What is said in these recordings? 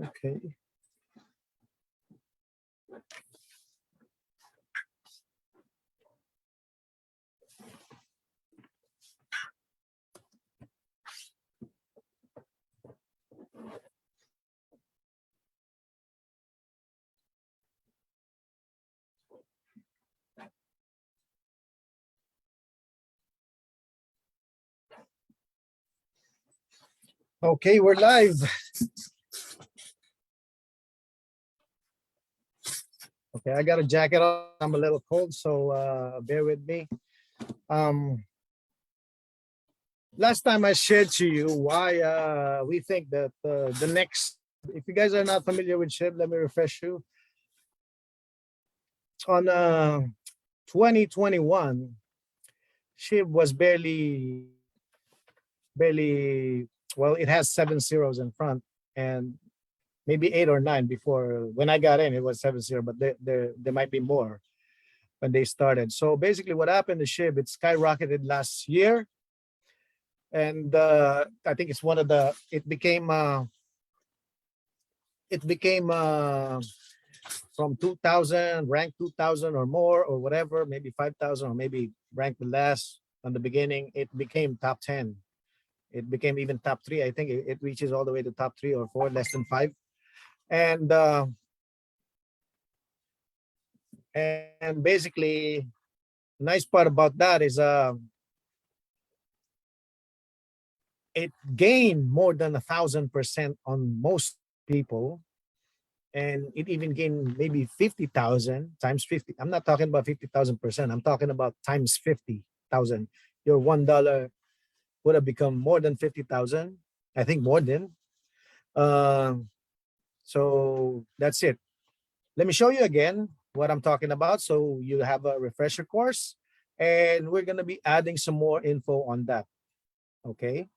Okay. Okay, we're live. Okay, I got a jacket on. I'm a little cold, so bear with me. Last time I shared to you why we think that the next, if you guys are not familiar with SHIB, let me refresh you. On 2021, SHIB was barely, well, it has 7 zeros in front and maybe 8 or 9 before. When I got in, it was 7-0, but there might be more when they started. So basically what happened to SHIB, it skyrocketed last year. And I think it's one of the, it became from 2000, ranked 2000 or more or whatever, maybe 5,000 or maybe ranked the last on the beginning. It became top 10. It became even top 3. I think it reaches all the way to top 3 or 4, less than 5. And basically, nice part about that is it gained more than 1,000% on most people, and it even gained maybe 50,000 times 50. I'm not talking about 50,000%. I'm talking about times 50,000. Your $1 would have become more than 50,000. I think more than. So that's it. Let me show you again what I'm talking about, so you have a refresher course, and we're going to be adding some more info on that. Okay.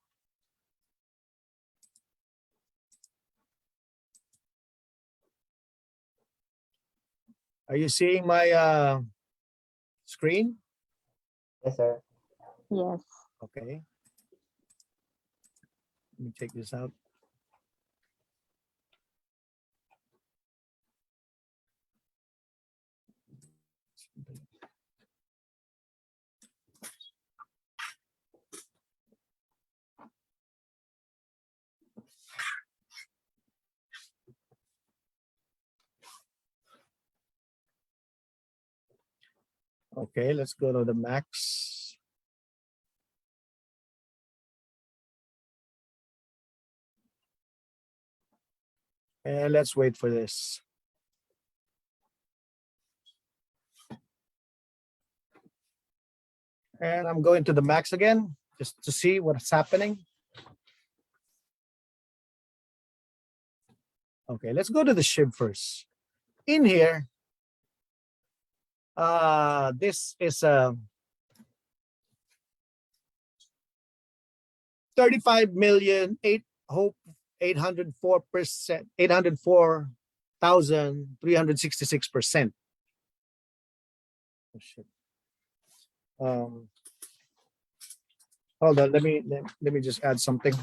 Are you seeing my screen? Yes, sir. Yes. Okay. Let me take this out. Okay, let's go to the max. And let's wait for this. And I'm going to the max again, just to see what's happening. Okay, let's go to the SHIB first. In here, this is a 804,366%. Oh, shit. Hold on, let me just add something.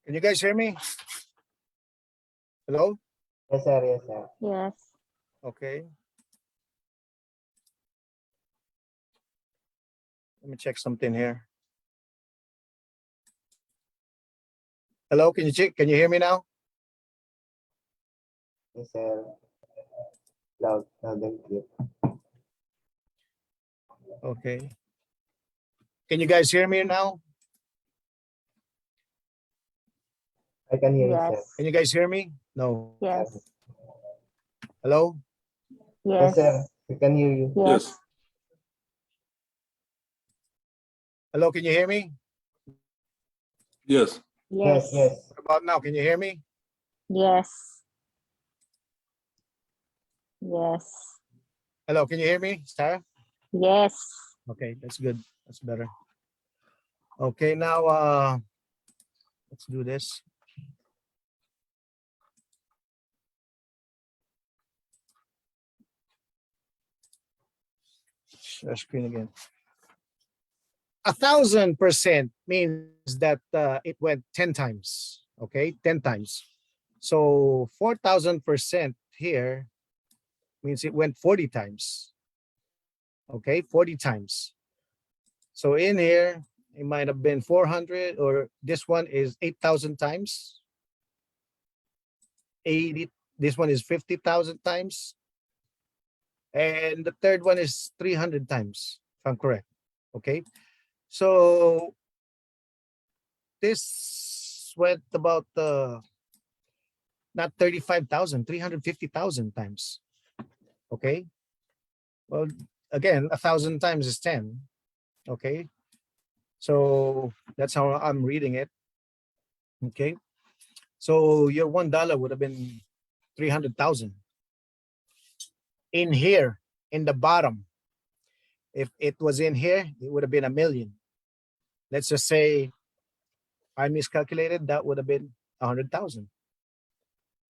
Can you guys hear me? Hello? Yes, sir. Yes, sir. Yes. Okay. Let me check something here. Hello, can you check? Can you hear me now? Yes, sir. Loud and clear. Okay. Can you guys hear me now? I can hear you, sir. Yes. Can you guys hear me? No. Yes. Hello? Yes, Yes. sir. We can hear you. Yes. Hello, can you hear me? Yes. Yes, Yes. yes. What about now? Can you hear me? Yes. Yes. Hello, can you hear me, Sarah? Yes. Okay, that's good. That's better. Okay, now let's do this. Share screen again. 1,000% means that it went 10 times. Okay, 10 times. So 4,000% here means it went 40 times. Okay, 40 times. So in here, it might have been 400, or this one is 8,000 times. 80. This one is 50,000 times. And the third one is 300 times, if I'm correct. Okay. So this went about not 35,000, 350,000 times. Okay. Well, again, 1,000 times is 10. Okay. So that's how I'm reading it. Okay. So your $1 would have been 300,000. In here, in the bottom, if it was in here, it would have been 1,000,000. Let's just say I miscalculated, that would have been 100,000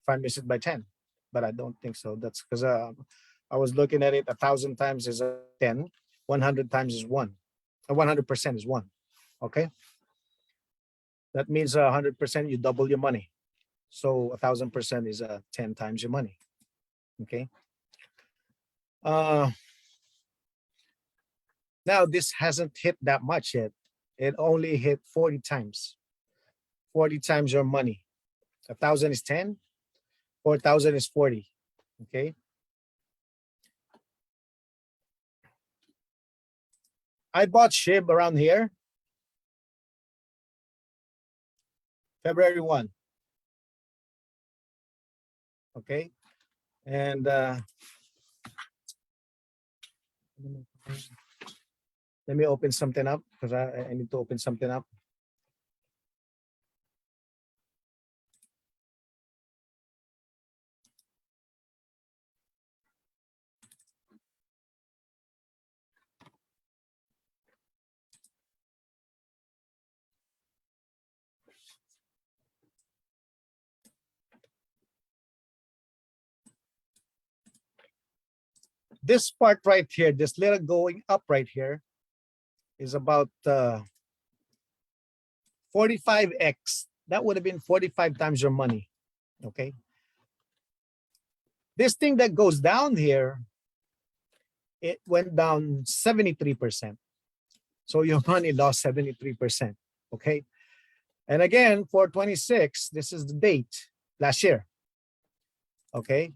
if I miss it by 10, but I don't think so. That's because I was looking at it. 1,000 times is 10, 100 times is 1, 100% is 1. Okay, that means 100% you double your money. So 1,000% is 10 times your money. Okay. Now this hasn't hit that much yet. It only hit 40 times. 40 times your money. 1,000 is 10. 4,000 is 40. Okay. I bought SHIB around here, February 1. Okay. And let me open something up because I need to open something up. This part right here, this little going up right here, is about 45x. That would have been 45 times your money. Okay. This thing that goes down here, it went down 73%. So your money lost 73%. Okay. And again, for 26, this is the date last year. Okay.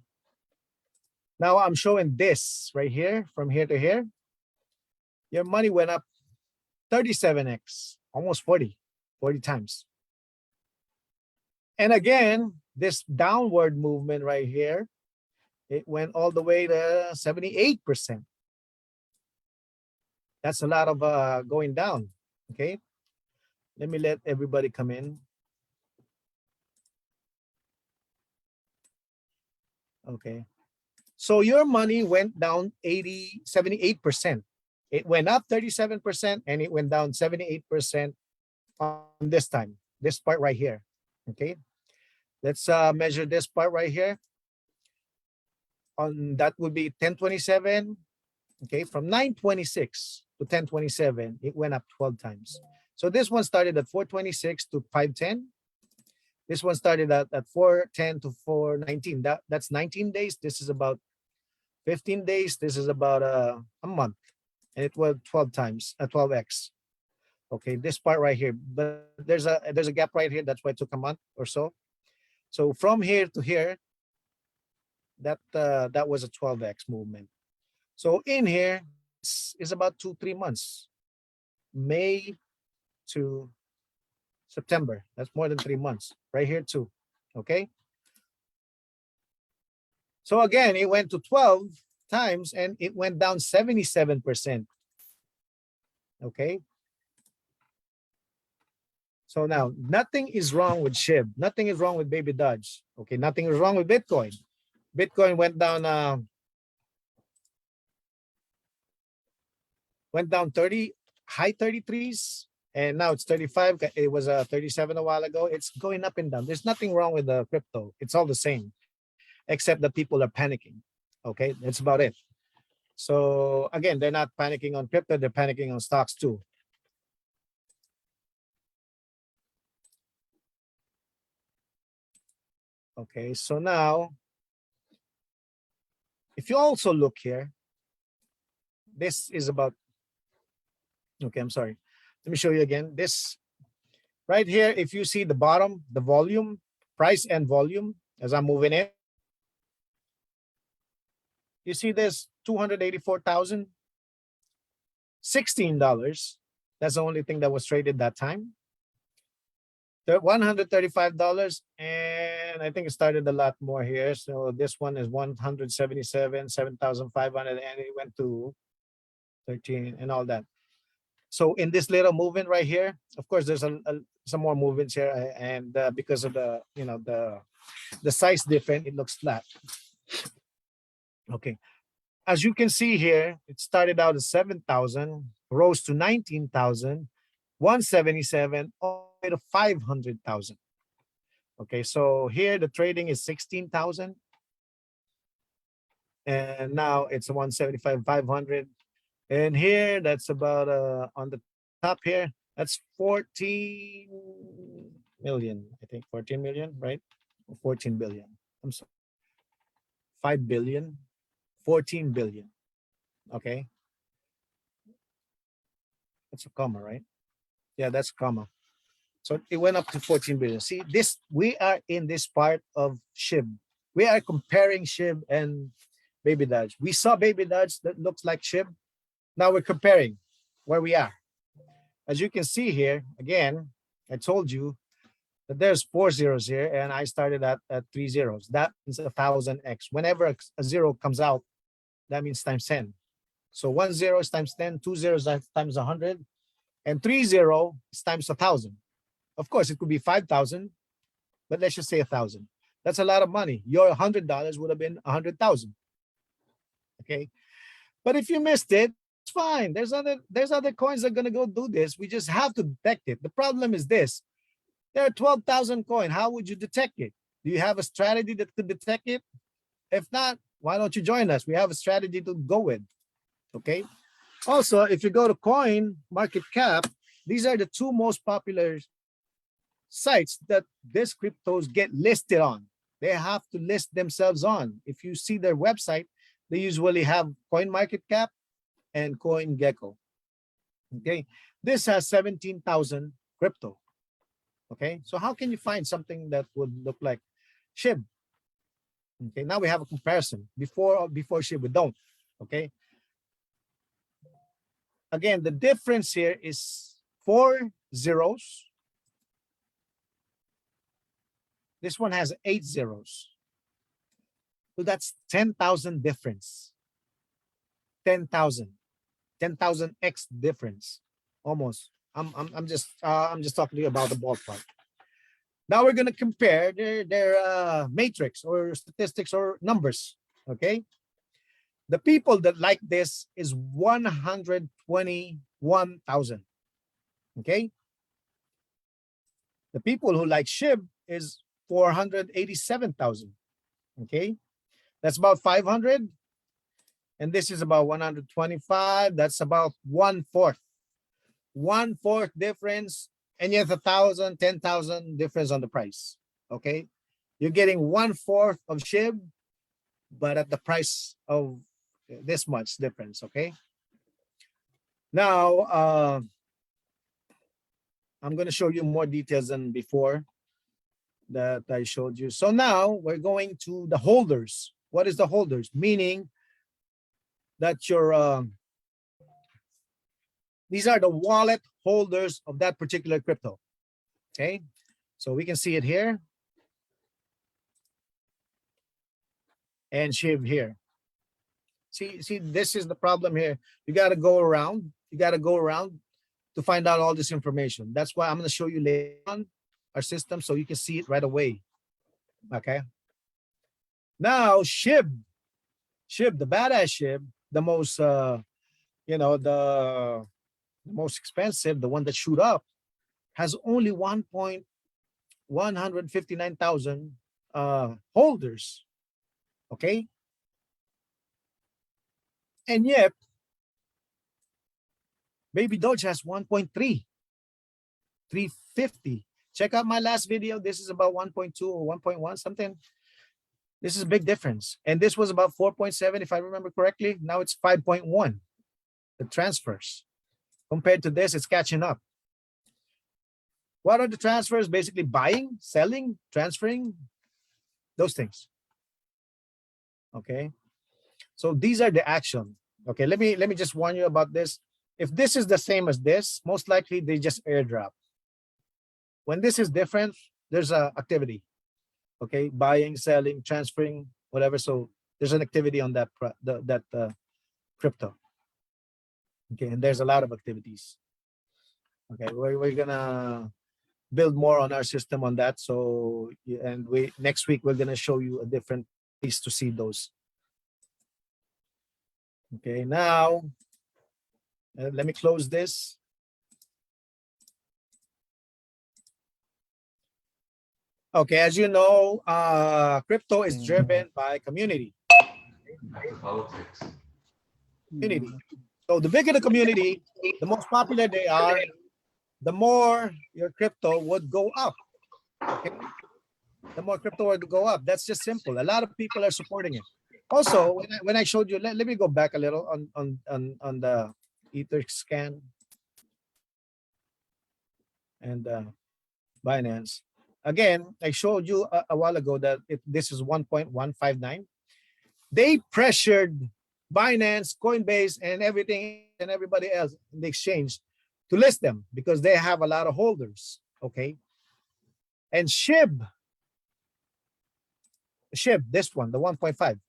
Now I'm showing this right here, from here to here. Your money went up 37x, almost 40 times. And again, this downward movement right here, it went all the way to 78%. That's a lot of going down. Okay. Let me let everybody come in. Okay. So your money went down 78%. It went up 37% and it went down 78% on this time, this part right here. Okay. Let's measure this part right here. On that would be 1027. Okay, from 926 to 1027, it went up 12 times. So this one started at 426 to 510. This one started at 410 to 419. That's 19 days. This is about 15 days. This is about a month. And it was 12 times, 12x. Okay, this part right here. But there's a gap right here. That's why it took a month or so. So from here to here, that was a 12x movement. So in here is about 2-3 months, May to September. That's more than 3 months right here too. Okay. So again, it went to 12 times and it went down 77%. Okay. So now nothing is wrong with SHIB. Nothing is wrong with BABYDOGE. Okay. Nothing is wrong with Bitcoin. Bitcoin went down went down 30, high 33s, and now it's 35. It was 37 a while ago. It's going up and down. There's nothing wrong with the crypto. It's all the same, except that people are panicking. Okay, that's about it. So again, they're not panicking on crypto, they're panicking on stocks too. Okay, so now, if you also look here, this is about, okay, I'm sorry. Let me show you again. This right here, if you see the bottom, the volume, price and volume, as I'm moving in, you see this 284,000, $16. That's the only thing that was traded that time. $135, and I think it started a lot more here. So this one is 177, 7,500, and it went to 13 and all that. So in this little movement right here, of course, there's some more movements here, and because of the the size different, it looks flat. Okay, as you can see here, it started out at 7,000, rose to 19,000, 177, all the way to 500,000. Okay, so here the trading is 16,000, and now it's 175, 500, and here that's about on the top here, that's 14 million, I think 14 million, right? 14 billion. I'm sorry, 5 billion, 14 billion. Okay, that's a comma, right? Yeah, that's a comma. So it went up to 14 billion. See, this, we are in this part of SHIB. We are comparing SHIB and BABYDOGE. We saw BABYDOGE that looks like SHIB. Now we're comparing where we are. As you can see here, again, I told you that there's 4 zeros here, and I started at 3 zeros. That means 1,000x. Whenever a zero comes out, that means times 10. So 1 0 is times 10, 2 zeros is times 100, and 3 0 is times 1,000. Of course, it could be 5,000, but let's just say 1,000. That's a lot of money. Your $100 would have been 100,000. Okay, but if you missed it, it's fine. There's other coins that are gonna go do this. We just have to detect it. The problem is this: there are 12,000 coins. How would you detect it? Do you have a strategy that could detect it? If not, why don't you join us? We have a strategy to go with. Okay. Also, if you go to Coin Market Cap, these are the two most popular sites that these cryptos get listed on. They have to list themselves on. If you see their website, they usually have Coin Market Cap and CoinGecko. Okay, this has 17,000 crypto. Okay, so how can you find something that would look like SHIB? Okay, now we have a comparison. Before SHIB, we don't. Okay, again, the difference here is 4 zeros. This one has 8 zeros. So that's 10,000 difference. 10,000. 10,000x difference. Almost. I'm just talking to you about the ballpark. Now we're gonna compare their matrix or statistics or numbers. Okay. The people that like this is 121,000. Okay. The people who like SHIB is 487,000. Okay. That's about 500. And this is about 125. That's about 1/4. 1/4 difference. And yet 1,000, 10,000 difference on the price. Okay. You're getting 1/4 of SHIB, but at the price of this much difference. Okay. Now, I'm going to show you more details than before that I showed you. So now we're going to the holders. What is the holders? Meaning that your these are the wallet holders of that particular crypto. Okay, so we can see it here and SHIB here. See, this is the problem here. You got to go around. You got to go around to find out all this information. That's why I'm going to show you later on our system so you can see it right away. Okay. Now SHIB, the badass SHIB, the most you know, the most expensive, the one that shoot up, has only 1,159,000 holders. Okay. And yet, Baby Doge has 1.350. Check out my last video. This is about 1.2 or 1.1 something. This is a big difference. And this was about 4.7, if I remember correctly. Now it's 5.1, the transfers. Compared to this, it's catching up. What are the transfers? Basically buying, selling, transferring, those things. Okay. So these are the action. Okay, let me just warn you about this. If this is the same as this, most likely they just airdrop. When this is different, there's a activity. Okay, buying, selling, transferring, whatever. So there's an activity on that crypto. Okay, and there's a lot of activities. Okay, we're gonna build more on our system on that. So and next week we're gonna show you a different place to see those. Okay, now let me close this. Okay, as you know, crypto is driven by community. Politics. Community. So the bigger the community, the most popular they are, the more your crypto would go up. Okay, the more crypto would go up. That's just simple. A lot of people are supporting it. Also, when I showed you, let me go back a little on the Ether scan and Binance. Again, I showed you a while ago that this is 1.159. They pressured Binance, Coinbase, and everything and everybody else in the exchange to list them because they have a lot of holders. Okay. And SHIB, this one, the 1.5,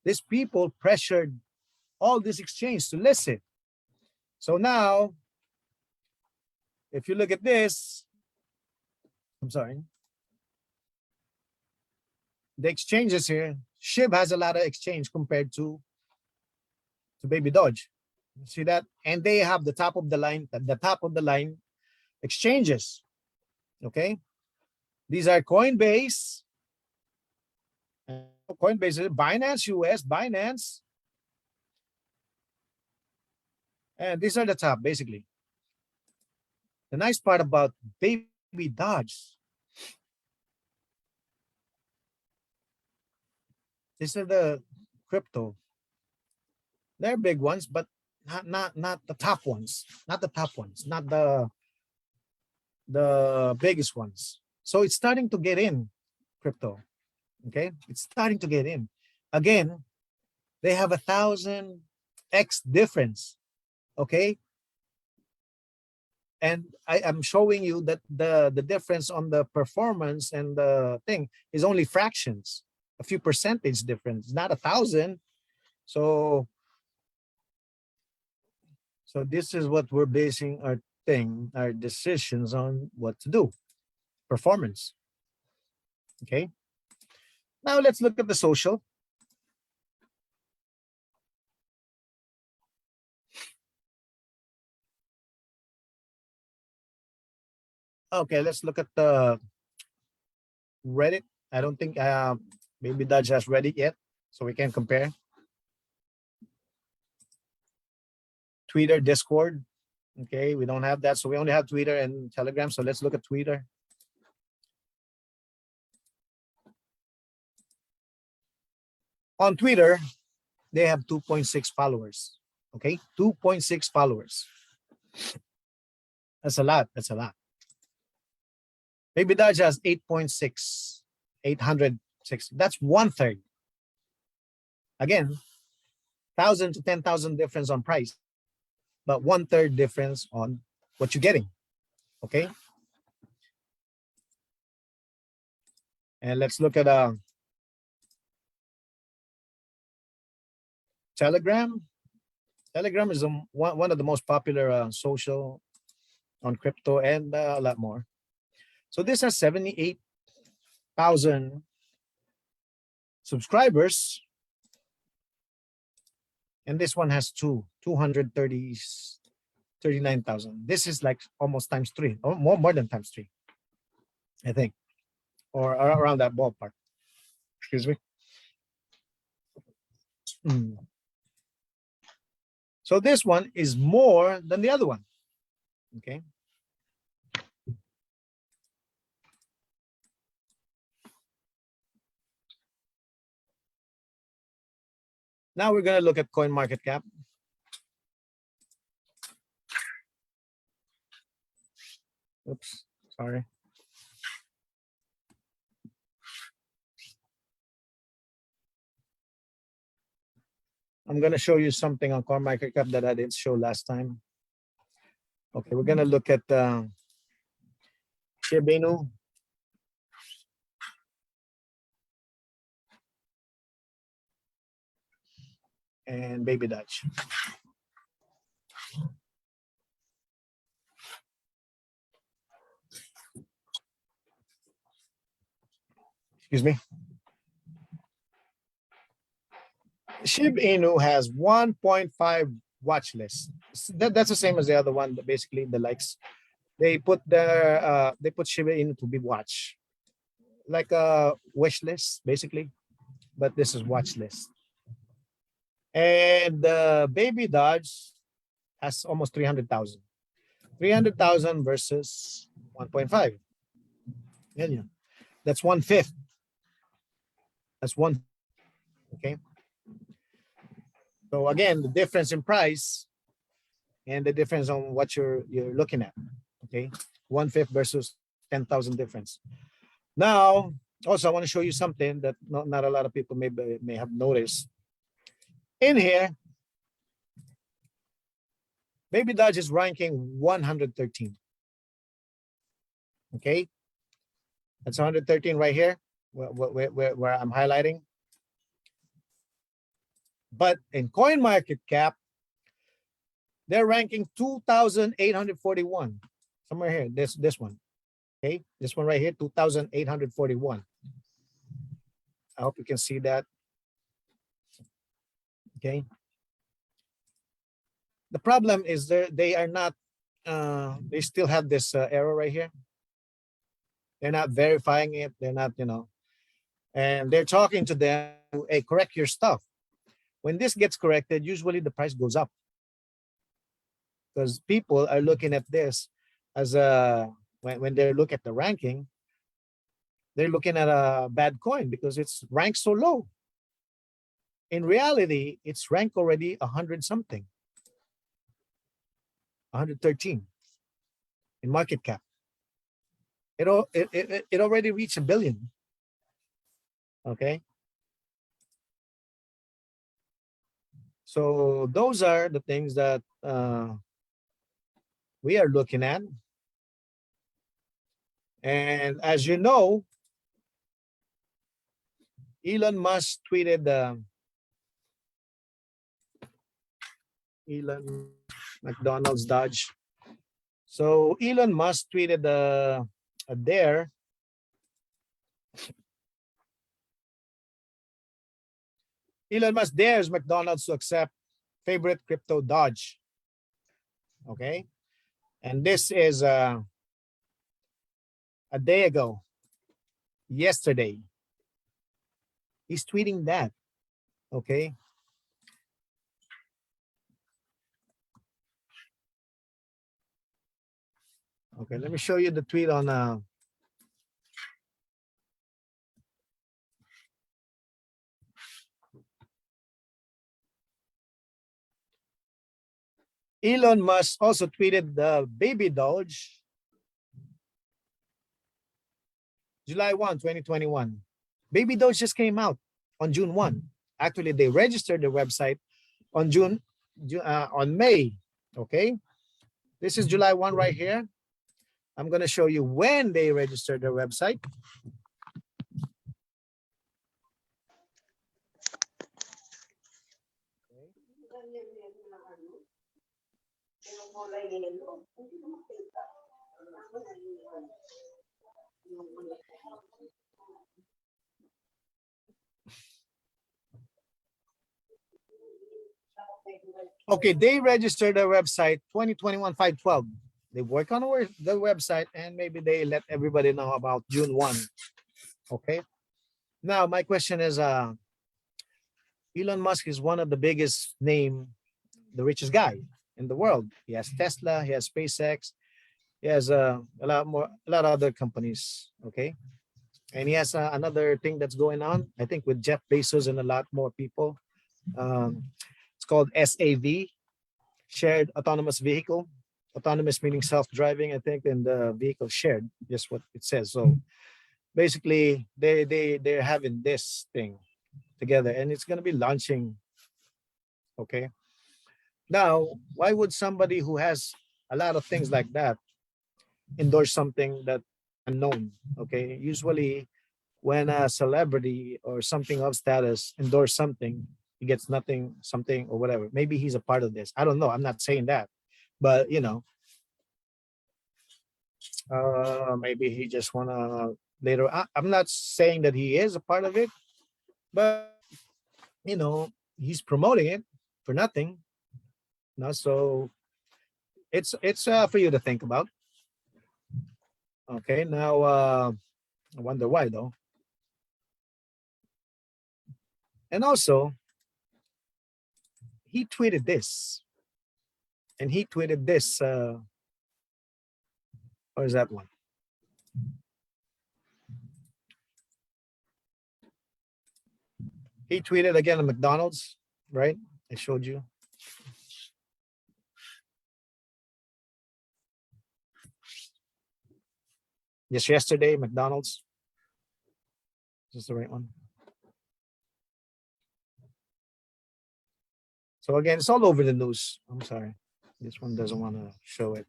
these people pressured all this exchange to list it. So now, if you look at this, I'm sorry, the exchanges here, SHIB has a lot of exchange compared to Baby Doge. See that? And they have the top of the line exchanges. Okay. These are Coinbase, Binance US, Binance. And these are the top, basically. The nice part about Baby Doge, these are the crypto. They're big ones, but not the top ones. Not the top ones. Not the biggest ones. So it's starting to get in crypto. Okay, it's starting to get in. Again, they have 1,000x difference. Okay, and I am showing you that the difference on the performance and the thing is only fractions, a few percentage difference, not 1,000. So this is what we're basing our decisions on, what to do. Performance. Okay. Now let's look at the social. Okay, let's look at the Reddit. I don't think maybe Dodge has Reddit yet, so we can compare. Twitter, Discord. Okay, we don't have that, so we only have Twitter and Telegram. So let's look at Twitter. On Twitter, they have 2.6 followers. Okay, 2.6 followers. That's a lot. That's a lot. Baby Dodge has 8.6, 806. That's 1/3. Again, 1,000 to 10,000 difference on price, but 1/3 difference on what you're getting. Okay. And let's look at Telegram. Telegram is one of the most popular social on crypto and a lot more. So this has 78,000 subscribers. And this one has 239,000. This is like almost times 3, or more than times 3, I think, or around that ballpark. Excuse me. So this one is more than the other one. Okay. Now we're going to look at coin market cap. Oops, sorry. I'm going to show you something on coin market cap that I didn't show last time. Okay, we're going to look at SHIBA INU. And BABYDOGE. Excuse me. SHIBA INU has 1.5 watch list. That's the same as the other one. Basically, the likes they put SHIBA INU to be watched, like a wish list, basically. But this is watch list. And BABYDOGE has almost 300,000. 300,000 versus 1.5. Yeah. That's 1/5. That's one. Okay. So again, the difference in price and the difference on what you're looking at. Okay. 1/5 versus 10,000 difference. Now, also, I want to show you something that not a lot of people may have noticed. In here, BABYDOGE is ranking 113. Okay. That's 113 right here, where I'm highlighting. But in coin market cap, they're ranking 2,841. Somewhere here, this one. Okay, this one right here, 2,841. I hope you can see that. Okay. The problem is they are not, they still have this error right here. They're not verifying it. They're not, and they're talking to them, hey, correct your stuff. When this gets corrected, usually the price goes up because people are looking at this as when they look at the ranking, they're looking at a bad coin because it's ranked so low. In reality, it's ranked already 100 something, 113 in market cap. It already reached 1 billion. Okay. So those are the things that we are looking at. And as you know, Elon Musk tweeted Elon McDonald's Dodge. So Elon Musk tweeted there. Elon Musk dares McDonald's to accept favorite crypto Dodge. Okay. And this is a day ago, yesterday. He's tweeting that. Okay. Okay, let me show you the tweet on Elon Musk also tweeted the BABYDOGE July 1, 2021. BABYDOGE just came out on June 1. Actually, they registered their website on on May. Okay. This is July 1 right here. I'm going to show you when they registered their website. Okay, they registered their website 2021 5/12. They work on the website and maybe they let everybody know about June 1. Okay. Now my question is Elon Musk is one of the biggest name, the richest guy in the world. He has Tesla, he has SpaceX, he has a lot of other companies. Okay. And he has another thing that's going on, I think, with Jeff Bezos and a lot more people. It's called SAV, shared autonomous vehicle. Autonomous meaning self-driving, I think, and the vehicle shared, just what it says. So basically, they're having this thing together, and it's gonna be launching. Okay. Now, why would somebody who has a lot of things like that endorse something that unknown? Okay. Usually, when a celebrity or something of status endorse something, he gets nothing, something or whatever. Maybe he's a part of this. I don't know. I'm not saying that, but maybe he just wanna later. I'm not saying that he is a part of it, but he's promoting it for nothing. So it's for you to think about. Okay, now I wonder why though. And also, he tweeted this, and he tweeted this. Or is that one? He tweeted again at McDonald's, right? I showed you. Just yesterday, McDonald's. Is this the right one? So again, it's all over the news. I'm sorry. This one doesn't want to show it.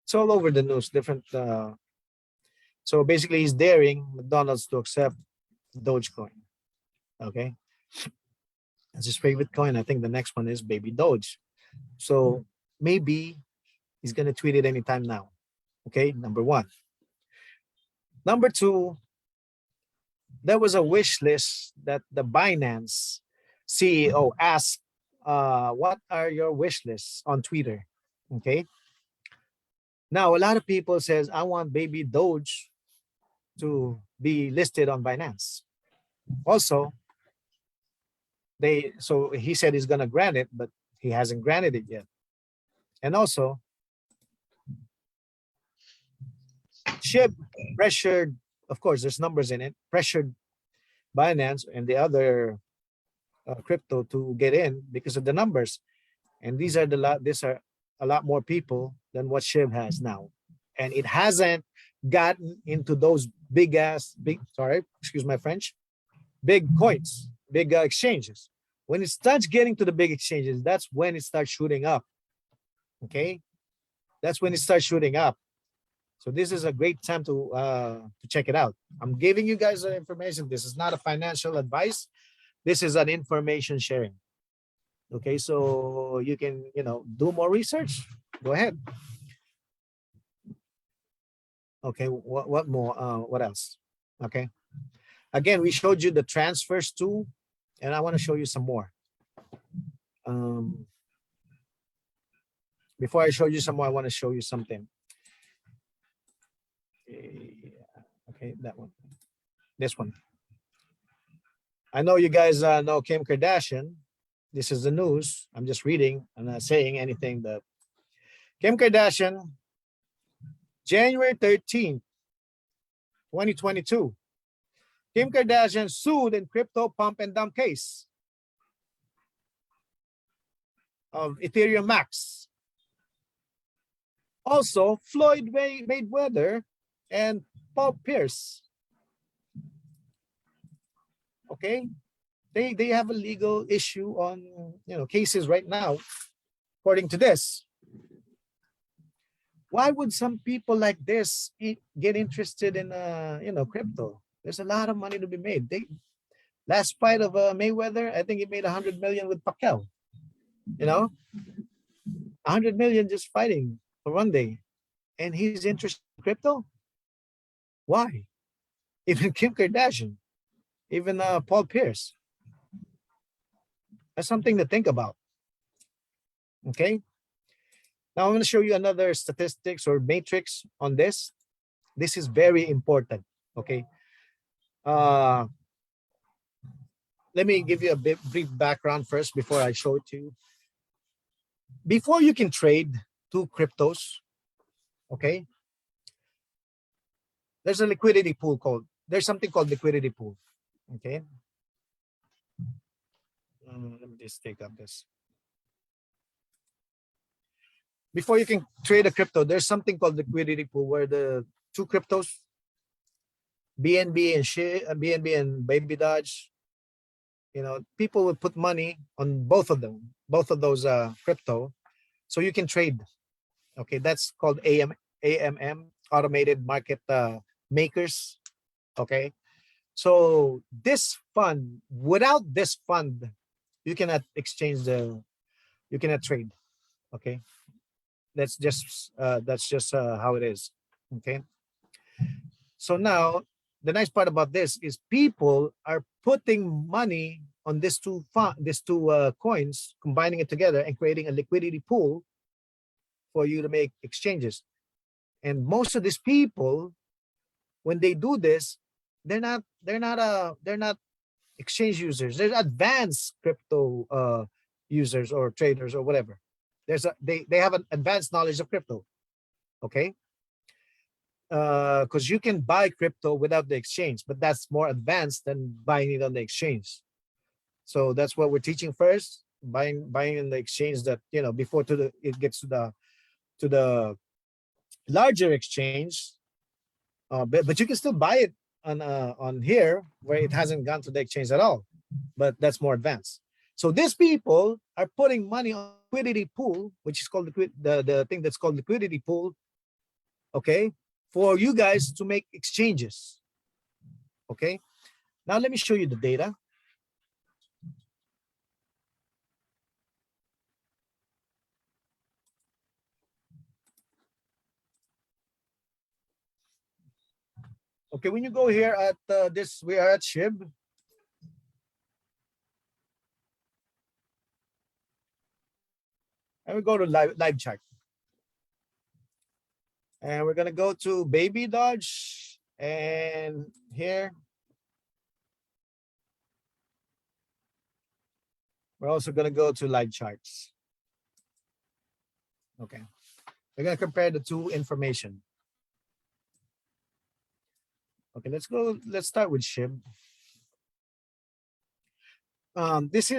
It's all over the news, different. So basically, he's daring McDonald's to accept Dogecoin. Okay. That's his favorite coin. I think the next one is BABYDOGE. So maybe he's going to tweet it anytime now. Okay. Number one. Number two, there was a wish list that the Binance CEO asked, what are your wish lists on Twitter? Okay. Now, a lot of people says, I want BABYDOGE to be listed on Binance. Also, so he said he's going to grant it, but he hasn't granted it yet. And also, SHIB pressured, of course, there's numbers in it, pressured Binance and the other crypto to get in because of the numbers. And these are a lot more people than what SHIB has now. And it hasn't gotten into those excuse my French, big coins, big exchanges. When it starts getting to the big exchanges, that's when it starts shooting up. Okay, that's when it starts shooting up. So this is a great time to check it out. I'm giving you guys the information. This is not a financial advice. This is an information sharing. Okay, so you can do more research. Go ahead. Okay, what more? What else? Okay. Again, we showed you the transfers too, and I want to show you some more. Before I show you some more, I want to show you something. Okay, that one. This one. I know you guys know Kim Kardashian. This is the news. I'm just reading. I'm not saying anything, but Kim Kardashian, January 13th, 2022. Kim Kardashian sued in crypto pump and dump case of Ethereum Max. Also, Floyd Mayweather and Paul Pierce. Okay, they have a legal issue on cases right now, according to this. Why would some people like this get interested in crypto? There's a lot of money to be made. Last fight of Mayweather, I think he made 100 million with Pacquiao. 100 million just fighting for one day, and he's interested in crypto. Why? Even Kim Kardashian, even Paul Pierce. That's something to think about. Okay. Now I'm going to show you another statistics or matrix on this. This is very important. Okay. Let me give you a bit brief background first before I show it to you. Before you can trade two cryptos, okay, there's a liquidity pool there's something called liquidity pool. Okay. Let me just take up this. Before you can trade a crypto, there's something called liquidity pool where the two cryptos, BNB and BNB and BABYDOGE, people would put money on both of them, both of those crypto, so you can trade. Okay, that's called AMM, automated market makers. Okay, so this fund, without this fund, you cannot you cannot trade. Okay, that's just how it is. Okay, so now the nice part about this is people are putting money on these two coins, combining it together and creating a liquidity pool for you to make exchanges. And most of these people, when they do this, they're not exchange users. They're advanced crypto users or traders or whatever. They have an advanced knowledge of crypto. Okay. Because you can buy crypto without the exchange, but that's more advanced than buying it on the exchange. So that's what we're teaching first, buying in the exchange, that before it gets to the larger exchange. But you can still buy it on here where it hasn't gone to the exchange at all, but that's more advanced. So these people are putting money on liquidity pool, which is called the thing that's called liquidity pool. Okay, for you guys to make exchanges. Okay, now let me show you the data. Okay, when you go here at this, we are at SHIB. And we go to live chart. And we're gonna go to BABYDOGE, and here we're also gonna go to live charts. Okay, we're gonna compare the two information. Okay, let's start with SHIB. This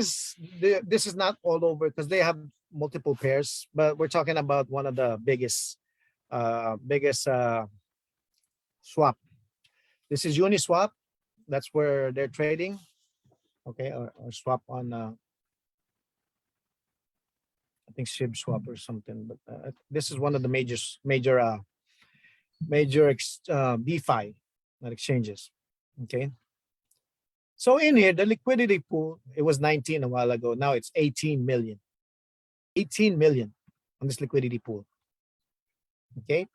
is not all over because they have multiple pairs, but we're talking about one of the biggest swap. This is Uniswap. That's where they're trading. Okay, or swap on I think SHIB swap or something, but this is one of the major DeFi, not exchanges. Okay, so in here the liquidity pool, it was 19 a while ago. Now it's 18 million. 18 million on this liquidity pool. Okay,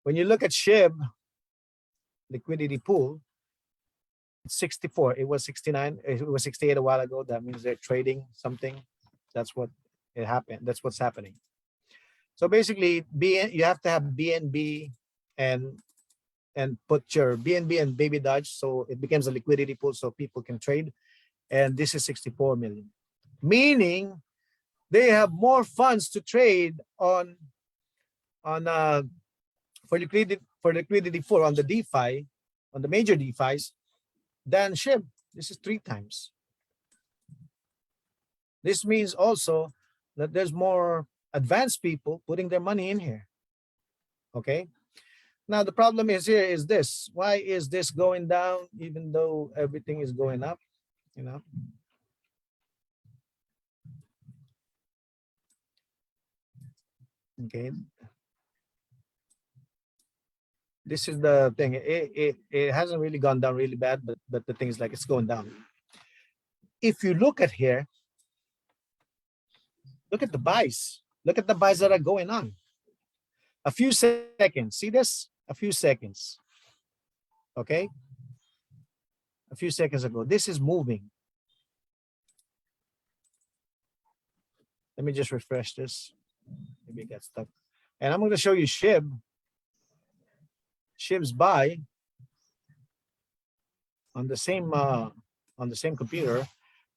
when you look at SHIB liquidity pool, it's 64. It was 69. It was 68 a while ago. That means they're trading something. That's what it happened. That's what's happening. So basically, you have to have BNB and put your BNB and BABYDOGE, so it becomes a liquidity pool so people can trade. And this is 64 million, meaning they have more funds to trade on for liquidity pool on the DeFi, on the major DeFis than SHIB. This is 3 times. This means also that there's more advanced people putting their money in here. Okay. Now the problem is here is this. Why is this going down even though everything is going up? Okay. This is the thing. It hasn't really gone down really bad, but the thing is like it's going down. If you look at here, look at the buys. Look at the buys that are going on. A few seconds. See this? A few seconds. Okay. A few seconds ago. This is moving. Let me just refresh this. Maybe it got stuck. And I'm going to show you SHIB's buy on the same computer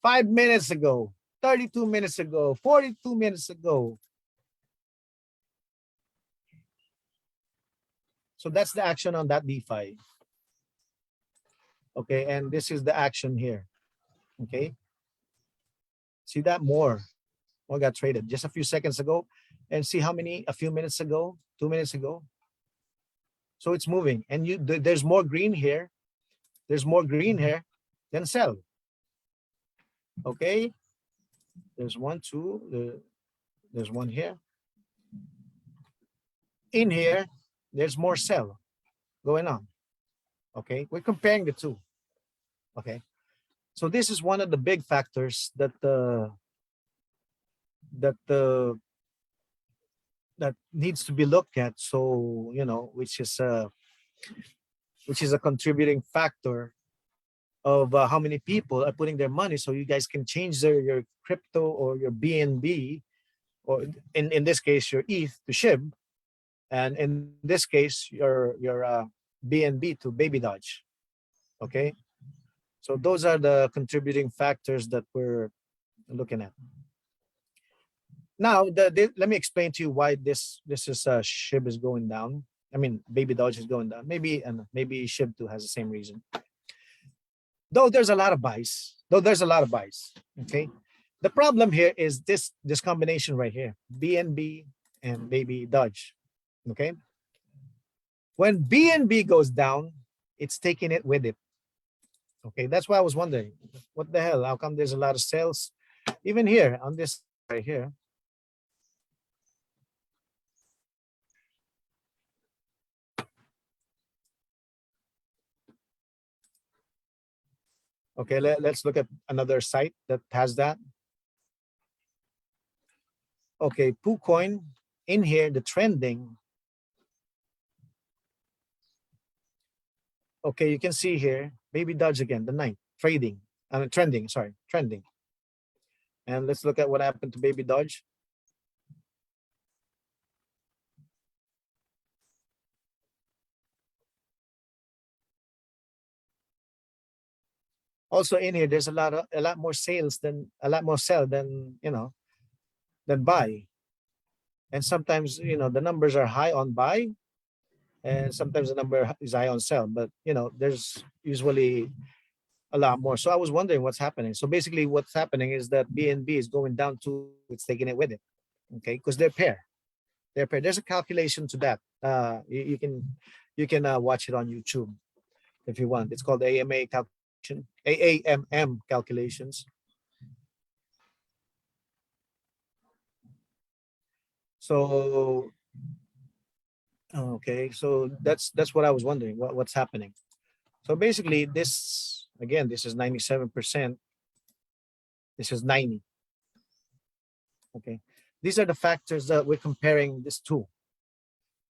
5 minutes ago, 32 minutes ago, 42 minutes ago. So that's the action on that DeFi. Okay, and this is the action here. Okay, see that more got traded just a few seconds ago, and see how many a few minutes ago, 2 minutes ago. So it's moving, and there's more green here. There's more green here than sell. Okay, there's one, two, there's one here. In here, there's more sell going on. Okay, we're comparing the two. Okay, so this is one of the big factors that needs to be looked at. So which is a contributing factor of how many people are putting their money, so you guys can change your crypto or your BNB, or in this case your ETH to SHIB, and in this case your BNB to BABYDOGE. Okay, so those are the contributing factors that we're looking at. Now, let me explain to you why this is SHIB is going down. I mean, BABYDOGE is going down. Maybe SHIB too has the same reason. Though there's a lot of buys. Okay, the problem here is this combination right here, BNB and BABYDOGE. Okay, when BNB goes down, it's taking it with it. Okay, that's why I was wondering, what the hell? How come there's a lot of sales even here on this right here? Okay, let's look at another site that has that. Okay, PooCoin, in here, the trending. Okay, you can see here, BABYDOGE again, the 9th, trending. And let's look at what happened to BABYDOGE. Also in here, there's a lot more sell than than buy. And sometimes the numbers are high on buy, and sometimes the number is high on sell. But there's usually a lot more. So I was wondering what's happening. So basically, what's happening is that BNB is going down to, it's taking it with it. Okay, because they're pair. There's a calculation to that. You can watch it on YouTube if you want. It's called AMA calculation, AAMM calculations. So okay, so that's what I was wondering, what's happening. So basically, this again, this is 97%. This is 90. Okay, these are the factors that we're comparing this to.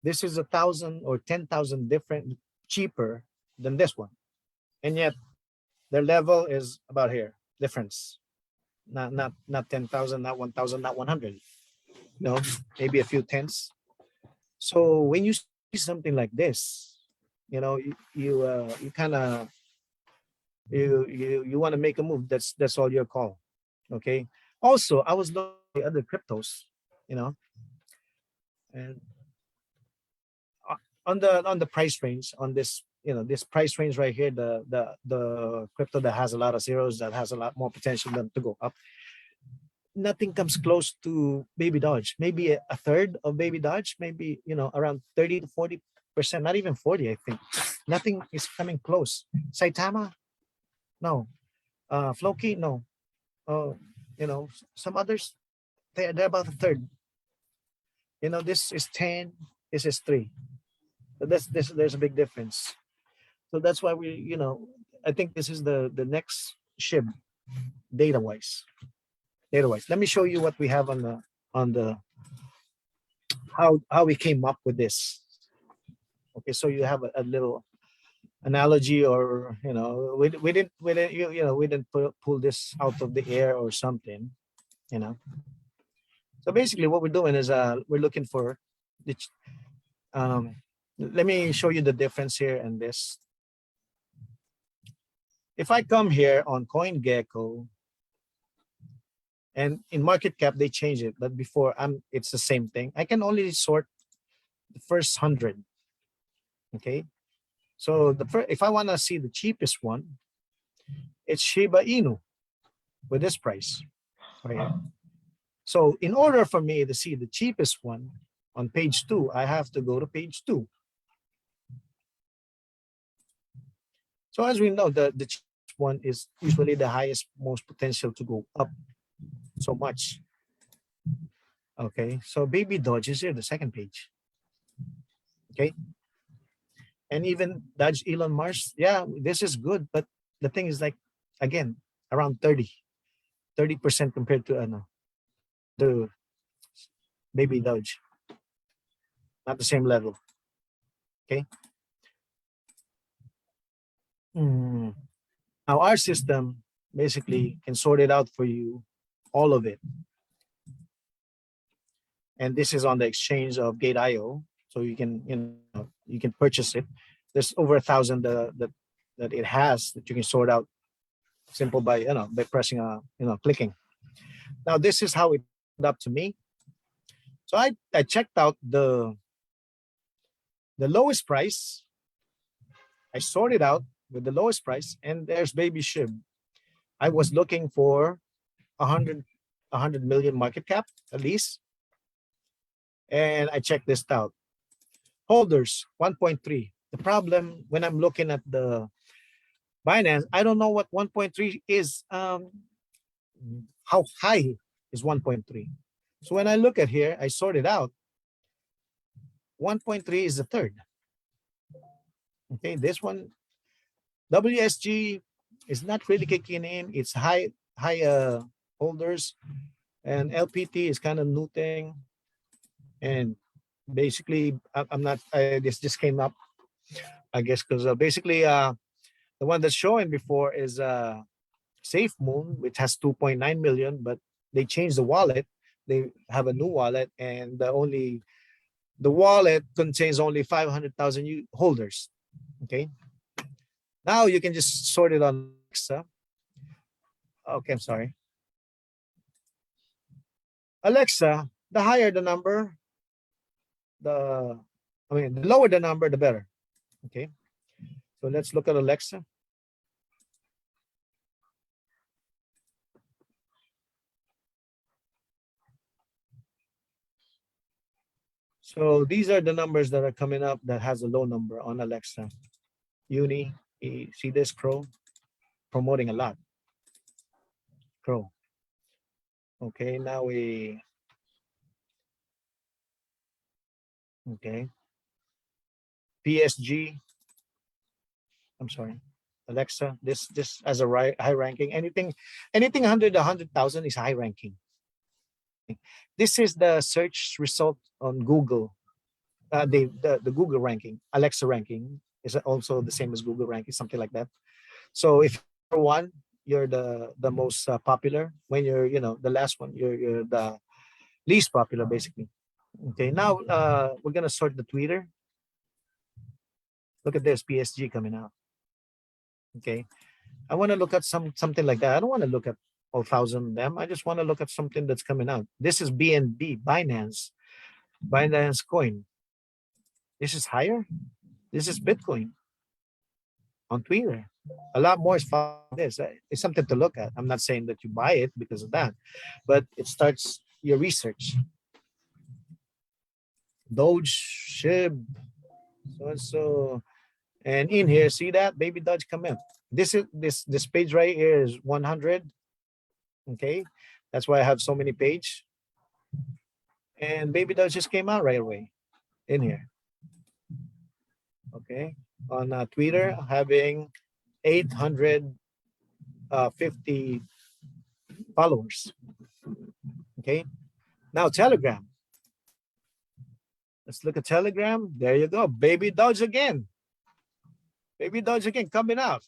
This is 1,000 or 10,000 different cheaper than this one, and yet their level is about here. Difference, not 10,000, not 1,000, not 100. No, maybe a few tenths. So when you see something like this, you kind of you want to make a move. That's all your call. Okay. Also, I was looking at other cryptos, and on the price range on this, this price range right here, the crypto that has a lot of zeros, that has a lot more potential than to go up. Nothing comes close to BABYDOGE. Maybe a third of BABYDOGE, maybe around 30 to 40%, not even 40. I think nothing is coming close. Saitama, no. Floki, no. Some others, they're about a third. This is 10. This is 3. So there's a big difference. So that's why I think this is the next SHIB data wise. Let me show you what we have on the how we came up with this. Okay, so you have a little analogy, or we didn't pull this out of the air or something. So basically what we're doing is we're looking for the let me show you the difference here and this. If I come here on CoinGecko, and in market cap they change it, but before it's the same thing. I can only sort the first 100. Okay, so if I want to see the cheapest one, it's Shiba Inu with this price right here. So in order for me to see the cheapest one on page 2, I have to go to page 2. So as we know, the cheapest one is usually the highest, most potential to go up so much. Okay, so BABYDOGE is here, the second page. Okay, and even Dodge Elon Musk, yeah, this is good, but the thing is like, again, around 30% compared to the BABYDOGE, not the same level. Okay. Now our system basically can sort it out for you, all of it. And this is on the exchange of Gate.io, so you can you can purchase it. There's over 1,000 that it has that you can sort out simple by by pressing clicking. Now this is how it turned up to me. So I checked out the lowest price. I sorted out with the lowest price, and there's Baby Shib. I was looking for 100 million market cap at least, and I checked this out. Holders 1.3. The problem when I'm looking at the Binance, I don't know what 1.3 is. How high is 1.3? So when I look at here, I sort it out. 1.3 is the third. Okay, this one, WSG is not really kicking in. It's high holders, and LPT is kind of new thing. And basically, I'm not. This just came up, I guess, because basically, the one that's showing before is Safe Moon, which has 2.9 million, but they changed the wallet. They have a new wallet, and the wallet contains only 500,000 holders. Okay. Now you can just sort it on Alexa. Okay, I'm sorry. Alexa, the higher the number, the lower the number, the better. Okay. So let's look at Alexa. So these are the numbers that are coming up that has a low number on Alexa. Uni, you see this Crow promoting a lot. Crow. Okay, now okay. PSG. I'm sorry. Alexa, this as a high ranking. Anything under 100,000 is high ranking. This is the search result on Google. The Google ranking, Alexa ranking is also the same as Google ranking, something like that. So if you're one, you're the most popular. When you're the last one, you're the least popular basically. Okay, now we're gonna sort the Twitter. Look at this PSG coming out. Okay, I want to look at something like that. I don't want to look at all 1,000 of them. I just want to look at something that's coming out. This is BNB, Binance Coin. This is higher. This is Bitcoin on Twitter. A lot more is following this. It's something to look at. I'm not saying that you buy it because of that, but it starts your research. Doge, SHIB, so and in here, see that BABYDOGE come in. This page right here is 100. Okay, that's why I have so many pages. And BABYDOGE just came out right away in here. Okay, on Twitter, having 850 followers. Okay, now Telegram. Let's look at Telegram. There you go. BABYDOGE again. BABYDOGE again coming out.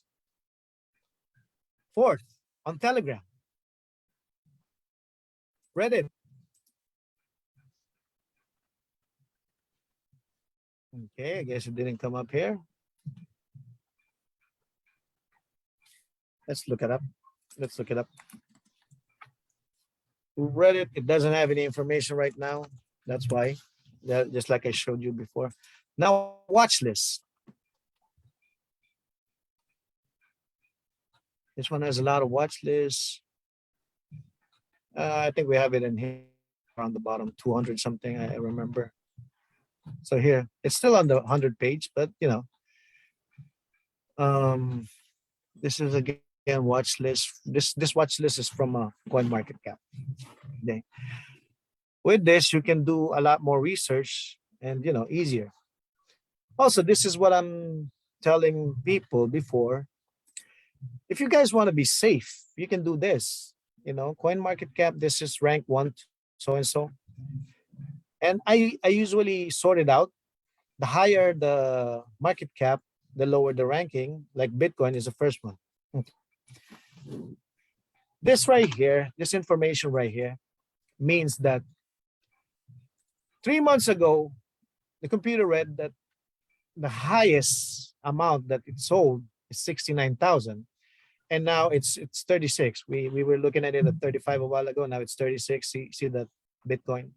Fourth on Telegram. Reddit. Okay, I guess it didn't come up here. Let's look it up. Let's look it up. Reddit, it doesn't have any information right now. That's why. Just like I showed you before. Now, watch list. This one has a lot of watch lists. I think we have it in here on the bottom, 200 something, I remember. So here, it's still on the 100 page, but you know, this is again watch list. This watch list is from CoinMarketCap. Okay. With this, you can do a lot more research and you know easier. Also, this is what I'm telling people before. If you guys want to be safe, you can do this. You know, CoinMarketCap, this is rank 1, so and so. And I usually sort it out. The higher the market cap, the lower the ranking. Like Bitcoin is the first one. Okay. This right here, this information right here, means that 3 months ago, the computer read that the highest amount that it sold is 69,000. And now it's 36. We were looking at it at 35 a while ago. Now it's 36. See that Bitcoin.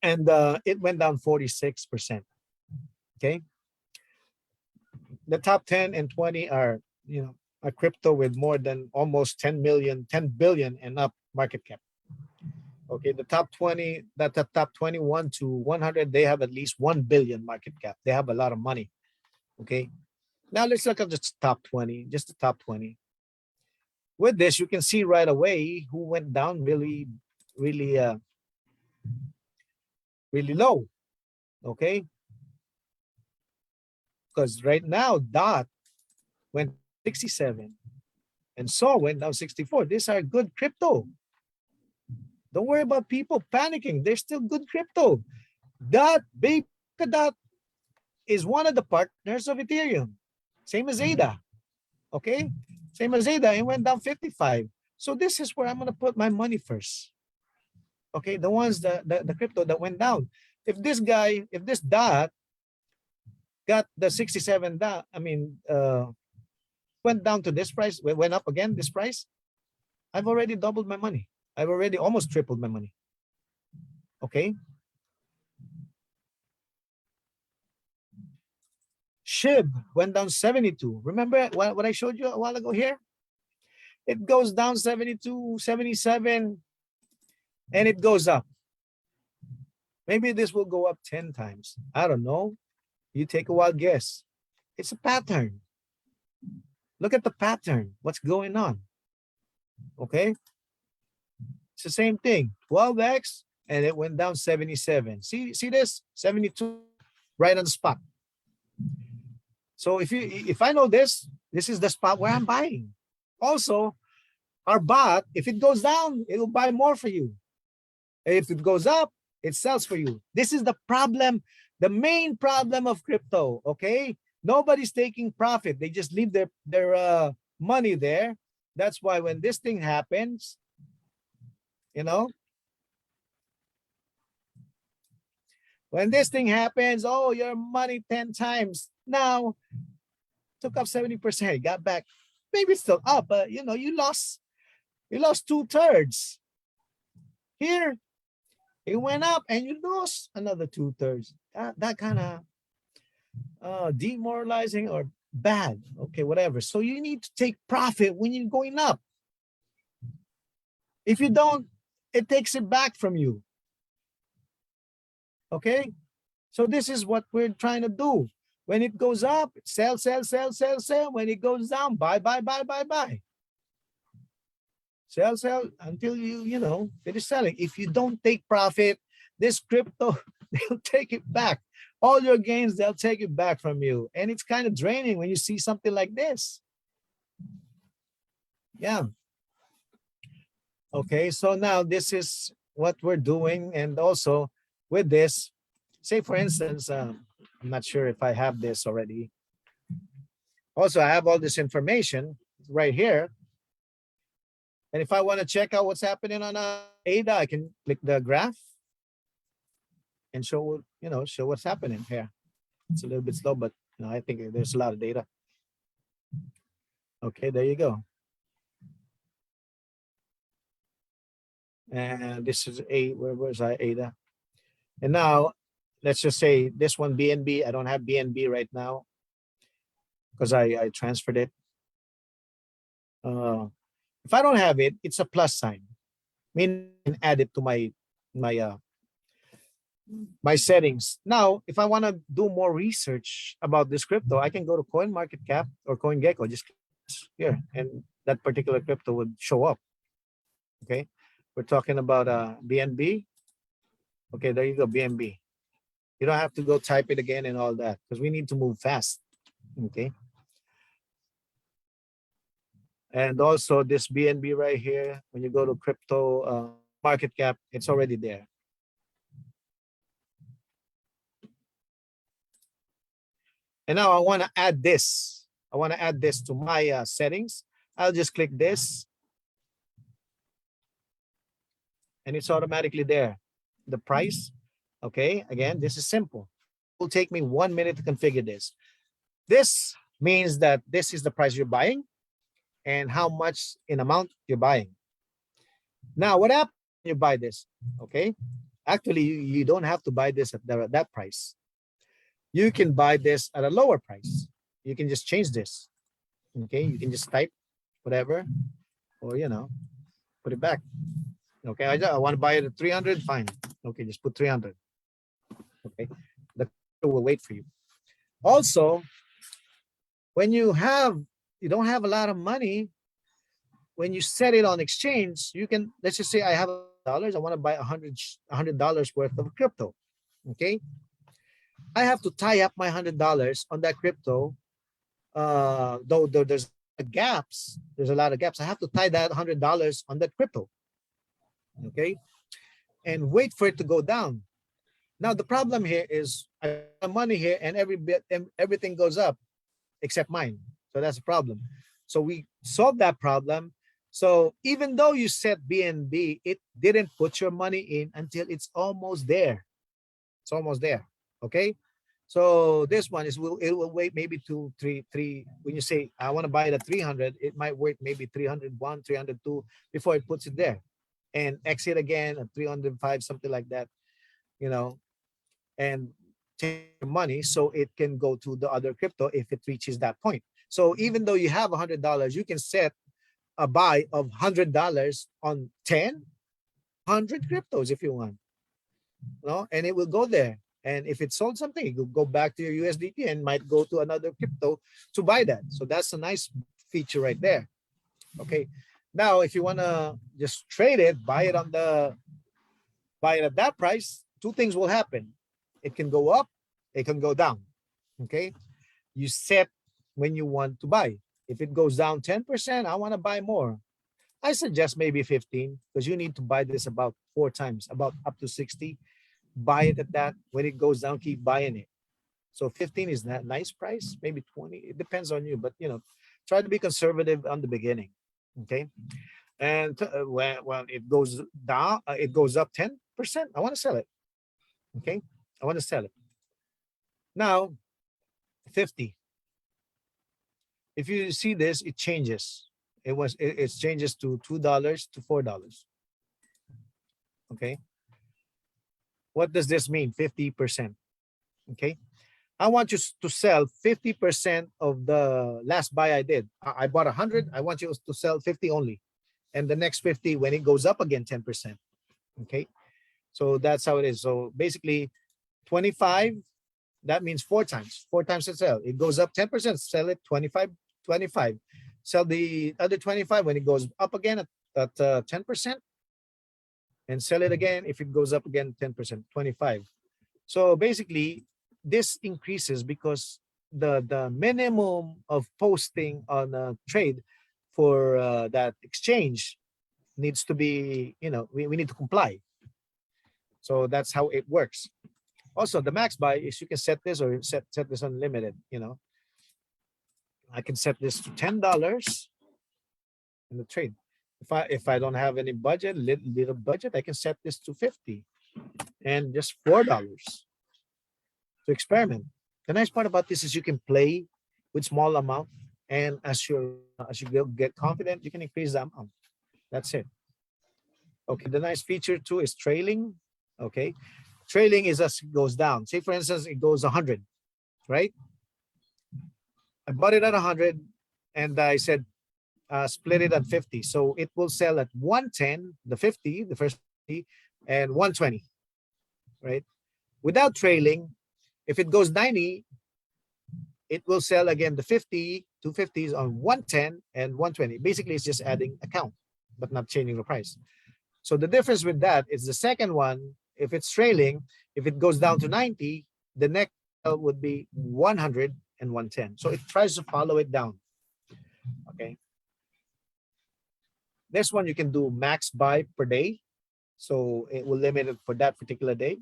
And it went down 46%. Okay. The top 10 and 20 are, you know, a crypto with more than almost 10 billion and up market cap. Okay, the top 20, that the top 21 to 100, they have at least 1 billion market cap. They have a lot of money. Okay. Now let's look at the top 20, just the top 20. With this, you can see right away who went down really low. Okay. Because right now, DOT went 67 and SOL went down 64. These are good crypto. Don't worry about people panicking. They're still good crypto. BABYDOGE is one of the partners of Ethereum. Same as ADA. Okay? Same as ADA. It went down 55. So this is where I'm going to put my money first. Okay? The ones, the crypto that went down. If this guy, if this DOT got the 67 DOT, went down to this price, went up again, this price, I've already doubled my money. I've already almost tripled my money. Okay. SHIB went down 72. Remember what I showed you a while ago here? It goes down 72, 77, and it goes up. Maybe this will go up 10 times. I don't know. You take a wild guess. It's a pattern. Look at the pattern. What's going on? Okay. It's the same thing. 12x and it went down 77. See this? 72 right on the spot. So if I know this is the spot where I'm buying. Also, our bot, if it goes down, it will buy more for you. If it goes up, it sells for you. This is the problem, the main problem of crypto. Okay, nobody's taking profit. They just leave their money there. That's why when this thing happens, you know, when this thing happens, oh, your money 10 times. Now, took up 70%, got back. Maybe it's still up, but you know, you lost 2/3. Here, it went up and you lost another 2/3. That kind of demoralizing or bad. Okay, whatever. So you need to take profit when you're going up. If you don't, it takes it back from you. Okay, so this is what we're trying to do. When it goes up, sell, sell, sell, sell, sell. When it goes down, buy, buy, buy, buy, buy. Sell, sell until you know finish selling. If you don't take profit, this crypto, they'll take it back. All your gains, they'll take it back from you. And it's kind of draining when you see something like this. Yeah. Okay, so now this is what we're doing. And also with this, say for instance, I'm not sure if I have this already. Also, I have all this information right here. And if I want to check out what's happening on ADA, I can click the graph. and show, show what's happening here. It's a little bit slow, but I think there's a lot of data. Okay, there you go. And this is a, where was I, ADA? And now let's just say this one BNB. I don't have BNB right now because I transferred it. If I don't have it, it's a plus sign. Meaning I can add it to my settings. Now, if I want to do more research about this crypto, I can go to CoinMarketCap or CoinGecko, just here, and that particular crypto would show up. Okay, we're talking about BNB. Okay, there you go, BNB. You don't have to go type it again and all that because we need to move fast. Okay. And also this BNB right here, when you go to crypto market cap, it's already there. And now I want to add this. I want to add this to my settings. I'll just click this. And it's automatically there. The price. Okay, again, this is simple. It will take me 1 minute to configure this. This means that this is the price you're buying and how much in amount you're buying. Now, what happens when you buy this? Okay, actually, you don't have to buy this at that price. You can buy this at a lower price. You can just change this. Okay, you can just type whatever, or put it back. Okay, I want to buy it at 300. Fine. Okay, just put 300. Okay, the computer will wait for you. Also, when you don't have a lot of money, when you set it on exchange, you can, let's just say I have $100. I want to buy $100 worth of crypto. Okay, I have to tie up my $100 on that crypto. Though there's gaps, there's a lot of gaps. I have to tie that $100 on that crypto. Okay, and wait for it to go down. Now the problem here is I have money here, and everything goes up except mine. So that's a problem. So we solved that problem. So even though you set BNB, it didn't put your money in until it's almost there. It's almost there. Okay. So this one it will wait maybe 2, 3. When you say I want to buy it at 300, it might wait maybe 301, 302 before it puts it there, and exit again at 305, something like that, and take your money so it can go to the other crypto if it reaches that point. So even though you have $100, you can set a buy of $100 on 10, 100 cryptos if you want, and it will go there. And if it sold something, it will go back to your USDT and might go to another crypto to buy that. So that's a nice feature right there. Okay. Now, if you want to just trade it, buy it at that price, two things will happen. It can go up, it can go down. Okay. You set when you want to buy. If it goes down 10%, I want to buy more. I suggest maybe 15 because you need to buy this about 4 times, about up to 60. Buy it at that. When it goes down, keep buying it. So 15 is that nice price, maybe 20. It depends on you, but try to be conservative on the beginning. Okay. And when it goes down, it goes up 10%. I want to sell it. Okay. I want to sell it. Now, 50. If you see this, it changes. It changes to $2 to $4. Okay. What does this mean? 50%. Okay. I want you to sell 50% of the last buy I did. I bought 100. I want you to sell 50 only. And the next 50, when it goes up again, 10%. Okay. So that's how it is. So basically 25, that means 4 times. 4 times to sell. It goes up 10%, sell it 25. Sell the other 25 when it goes up again at 10%. And sell it again if it goes up again 10%, 25. So basically, this increases because the minimum of posting on a trade for that exchange needs to be, we need to comply. So that's how it works. Also, the max buy is you can set this or set this unlimited. I can set this to $10 in the trade. If I don't have any budget, little budget, I can set this to 50. and just $4 to experiment. The nice part about this is you can play with small amount, and as you get confident, you can increase the amount. That's it. Okay, the nice feature too is trailing. Okay, trailing is as it goes down. Say for instance, it goes 100, right? I bought it at 100, and I said split it at 50, so it will sell at 110, the 50, the first 50, and 120, right? Without trailing, if it goes 90, it will sell again the 50, 250s on 110 and 120. Basically, it's just adding a count, but not changing the price. So the difference with that is the second one, if it's trailing, if it goes down to 90, the next would be 100 and 110. So it tries to follow it down. Okay. This one you can do max buy per day. So it will limit it for that particular day.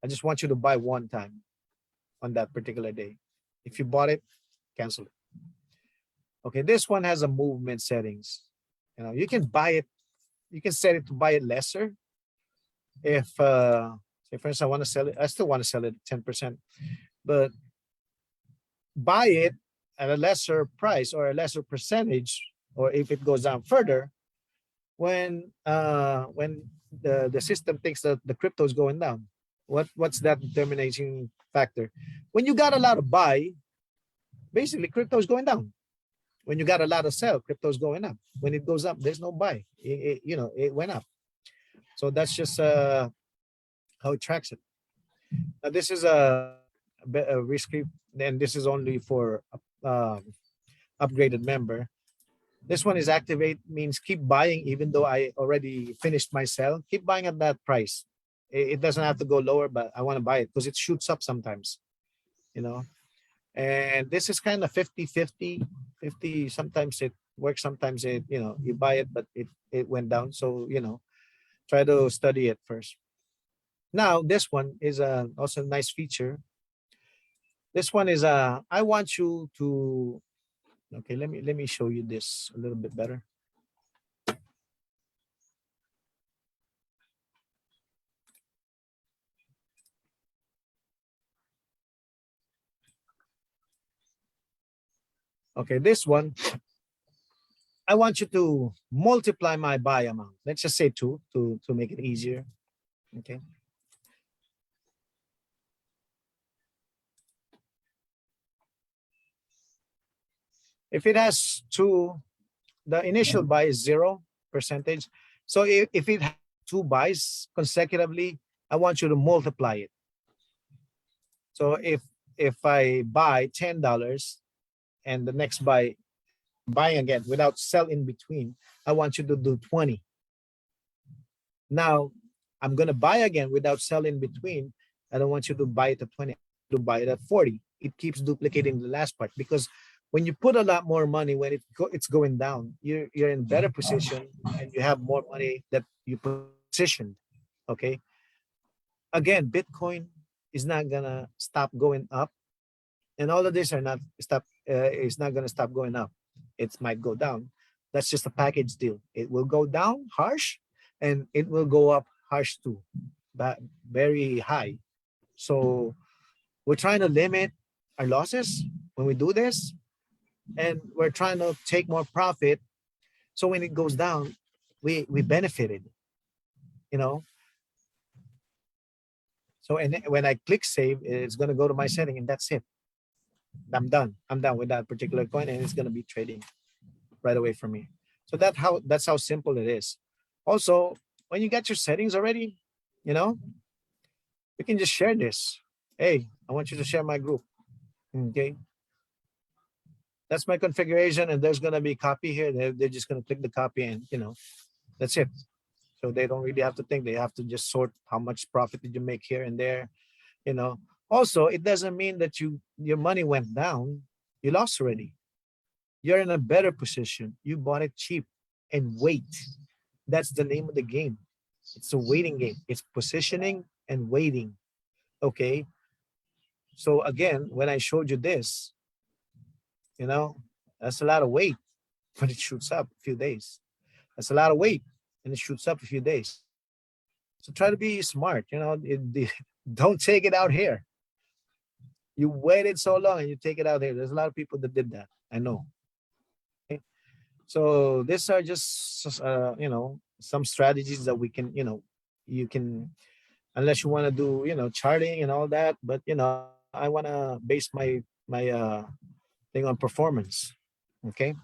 I just want you to buy one time on that particular day. If you bought it, cancel it. Okay, this one has a movement settings. You know, you can buy it, you can set it to buy it lesser. If say for instance, I want to sell it, I still want to sell it 10%, but buy it at a lesser price or a lesser percentage, or if it goes down further, when the system thinks that the crypto is going down. What's that determining factor? When you got a lot of buy, basically crypto is going down. When you got a lot of sell, crypto is going up. When it goes up, there's no buy. You know, it went up. So that's just how it tracks it. Now this is a risky, and this is only for upgraded member. This one is activate, means keep buying even though I already finished my sell. Keep buying at that price. It doesn't have to go lower, but I want to buy it because it shoots up sometimes, you know. And this is kind of 50-50. 50, sometimes it works, sometimes it, you know, you buy it, but it went down. So, you know, try to study it first. Now, this one is also a nice feature. This one is I want you to, okay, let me show you this a little bit better. Okay, this one, I want you to multiply my buy amount. Let's just say 2 to make it easier. Okay. If it has 2, the initial buy is 0%. So if it has 2 buys consecutively, I want you to multiply it. So if I buy $10 and the next buy, buying again without sell in between, I want you to do 20. Now I'm gonna buy again without sell in between. I don't want you to buy it at 20, to buy it at 40. It keeps duplicating the last part, because when you put a lot more money, when it's going down, you're in better position and you have more money that you positioned. Okay. Again, Bitcoin is not gonna stop going up, and all of these are not stop. It's not gonna stop going up. It might go down. That's just a package deal. It will go down harsh, and it will go up harsh too, but very high. So we're trying to limit our losses when we do this, and we're trying to take more profit. So when it goes down, we benefited, you know. So and when I click save, it's gonna go to my setting, and that's it. I'm done. I'm done with that particular coin, and it's gonna be trading right away for me. So that's how simple it is. Also, when you get your settings already, you know, you can just share this. Hey, I want you to share my group. Okay. That's my configuration, and there's gonna be copy here. They're just gonna click the copy, and you know, that's it. So they don't really have to think. They have to just sort how much profit did you make here and there, you know. Also, it doesn't mean that your money went down. You lost already. You're in a better position. You bought it cheap, and wait. That's the name of the game. It's a waiting game. It's positioning and waiting. Okay. So again, when I showed you this, you know, that's a lot of weight, but it shoots up a few days. That's a lot of weight, and it shoots up a few days. So try to be smart, don't take it out here. You waited so long and you take it out here. There's a lot of people that did that. I know. Okay? So these are just, some strategies that we can, you can, unless you want to do, charting and all that. But, I want to base my thing on performance. Okay.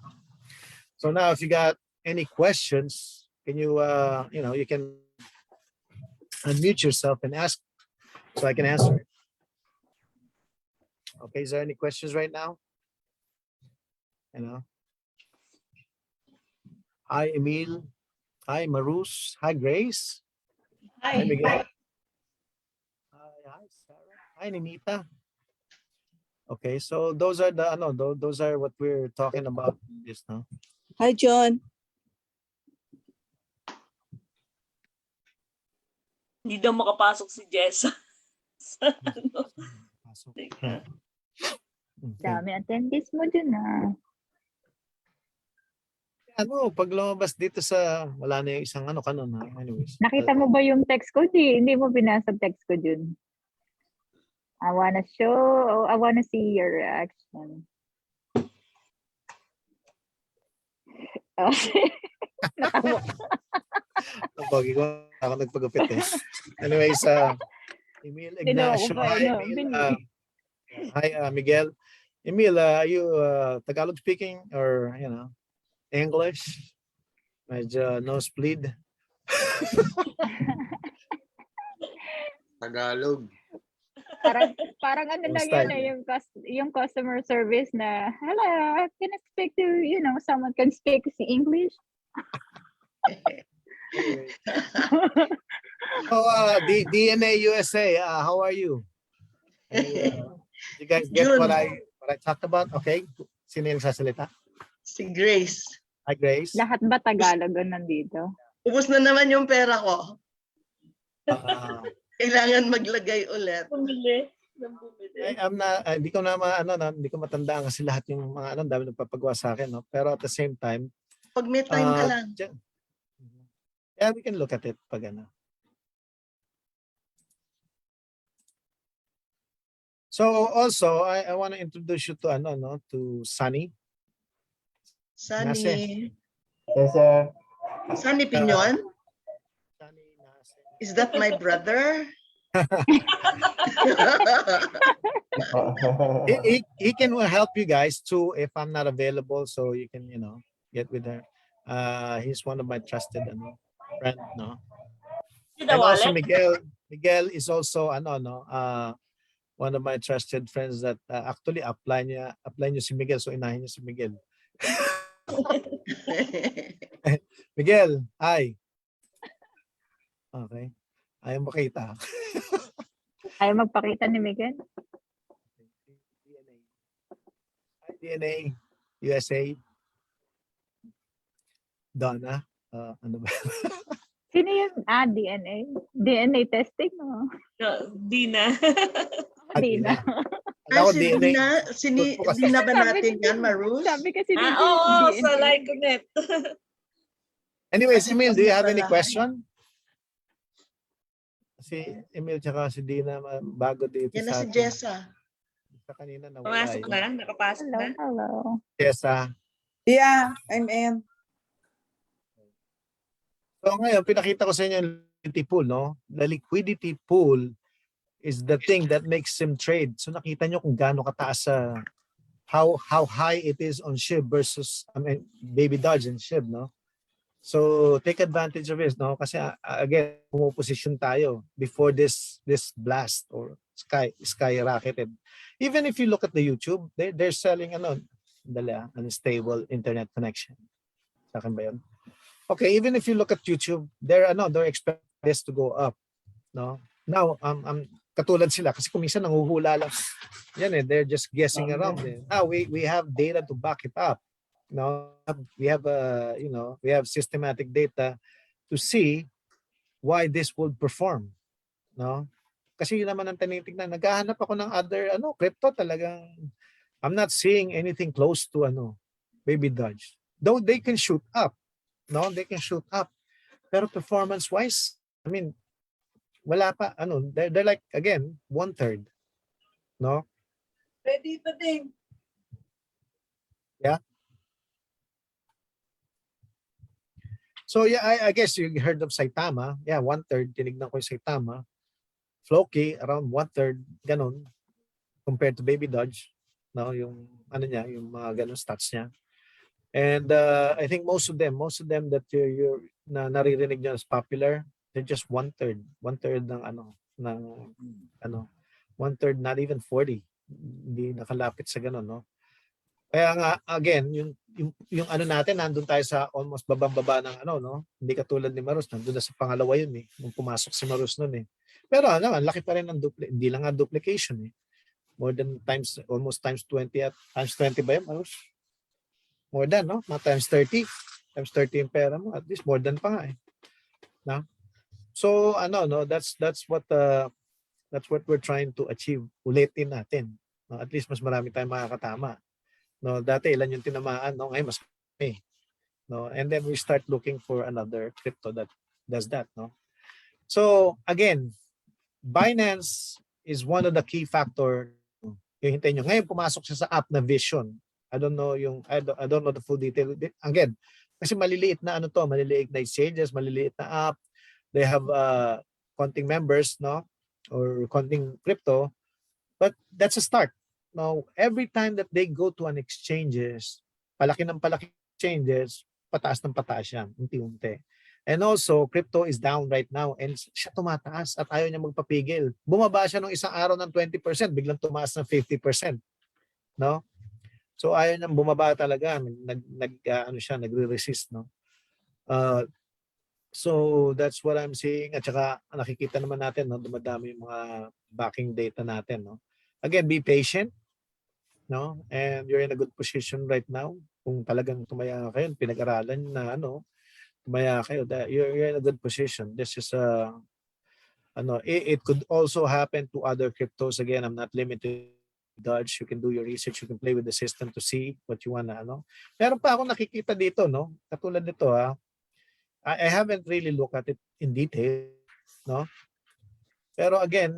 So now if you got any questions, can you can unmute yourself and ask so I can answer it. Okay, is there any questions right now? Hi, Emil. Hi, Marus. Hi, Grace. Hi, Miguel. Hi, Sarah. Hi, Ninita. Okay, so those are those are what we're talking about in this now. Hi, John. Hindi daw makapasok si Jessa. Okay. Dami attendees mo dun Pag lumabas dito sa, wala na yung isang kanon ha. Anyways. Nakita mo ba yung text ko? Hindi mo binasa text ko dun. I wanna see your reaction. Natawa. Pogi ko, ako nagpagupit eh. Anyways, Emil Ignacio. Hi, Miguel. Emil, are you Tagalog speaking or, English? Medyo nosebleed. Tagalog. Parang ano lang Style. yun yung customer service na, hello, can I speak to, someone can speak English? So, DNA USA, how are you? You guys get June. what I talked about? Okay. Sino yung sasalita? Si Grace. Hi, Grace. Lahat ba Tagalog ang nandito? Ubus na naman yung pera ko. Uh, Kailangan maglagay ulit. Bumili. hindi ko hindi ko matandaan kasi lahat yung mga dami nagpapagawa sa akin, no? Pero at the same time, Pag may time ka lang. yeah, we can look at it pag So also, I want to introduce you to to Sunny. Sunny. Yes, sir. Sunny Pinyon? Sunny Nase. Is that my brother? He can help you guys too if I'm not available, so you can get with her. He's one of my trusted friend, no. The And also wallet? Miguel is also one of my trusted friends that actually apply niya si Miguel, so inahin niya si Miguel. Miguel, hi. Okay. Ayaw makita. Ayaw magpakita ni Miguel? Hi, DNA USA. Donna. Ano ba? Sino yung DNA? DNA testing mo? No, di na. Dina. Ako, Si DNA. Dina, Dina ba natin yan, Marus? Sabi kasi ni Oo, DNA. sa like net. Anyways, Emil, do you have any question? Si Emil tsaka si Dina bago dito Yan na sa si atin. Jessa. Sa kanina na Pumasok na? Nakapasok Hello, na? hello. Jessa. Yeah, I'm in. So ngayon, pinakita ko sa inyo yung liquidity pool, no? The liquidity pool is the thing that makes him trade. So nakita nyo kung gaano kataas sa how high it is on SHIB versus BABYDOGE and SHIB, no? So take advantage of it, no? Kasi again, pumuposition tayo before this blast or skyrocketed. Even if you look at the YouTube, they're selling unstable internet connection. Sa akin ba yun? Okay, even if you look at YouTube, they're expecting this to go up, no? Now, katulad sila kasi kung minsan nanguhula lang. Yan they're just guessing around. Now we have data to back it up. No, we have systematic data to see why this would perform, no? Kasi yun naman ang tinitingnan. Naghahanap ako ng other crypto talagang I'm not seeing anything close to BABYDOGE. Though they can shoot up. No, they can shoot up. Pero performance wise, I mean, wala pa, ano, they're like, again, 1/3. No? Ready pa din. So yeah, I guess you heard of Saitama. Yeah, 1/3. Tinignan ko yung Saitama. Floki, around 1/3. Ganon. Compared to BABYDOGE. No, yung ano niya, yung mga ganon stats niya. And I think most of them that you're naririnig niyo as popular, they're just 1/3. 1/3 ng ano, 1/3, not even 40. Hindi nakalapit sa ganon, no? Kaya nga, again, yung ano natin, nandun tayo sa almost babang-baba ng ano, no? Hindi katulad ni Marus, nandun na sa pangalawa yun eh, nung pumasok si Marus nun eh. Pero ano, laki pa rin ng hindi lang nga duplication eh. More than times, almost times 20 at times 20 ba yun, Marus? More than, no? Mga times 30. Times 30 yung pera mo, at least more than pa nga eh. No? So, ano, no, that's what we're trying to achieve. Ulitin natin. No? At least mas marami tayong makakatama. No, dati ilan yung tinamaan, no? Ngayon mas may. No? And then we start looking for another crypto that does that, no? So, again, Binance is one of the key factor. Yung hintayin nyo. Ngayon pumasok siya sa app na Vision. I don't know the full detail. Again, kasi maliliit na ano to, maliliit na exchanges, maliliit na app. They have konting members, no? Or konting crypto. But that's a start. Now, every time that they go to an exchanges, palaki ng palaki exchanges, pataas ng pataas yan, unti-unti. And also, crypto is down right now and siya tumataas at ayaw niya magpapigil. Bumaba siya nung isang araw ng 20%, biglang tumaas ng 50%. No? So ayaw niyang bumaba talaga, nagre-resist, no? So that's what I'm seeing, at saka nakikita naman natin, no, dumadami yung mga backing data natin, no? Again, be patient, no? And you're in a good position right now. Kung talagang tumaya kayo, pinag-aralan na ano, tumaya kayo, you're in a good position. This is it could also happen to other cryptos. Again, I'm not limited to Dodge. You can do your research, you can play with the system to see what you wanna, ano. Meron pa ako nakikita dito, no? Katulad nito, I haven't really looked at it in detail, no? Pero again,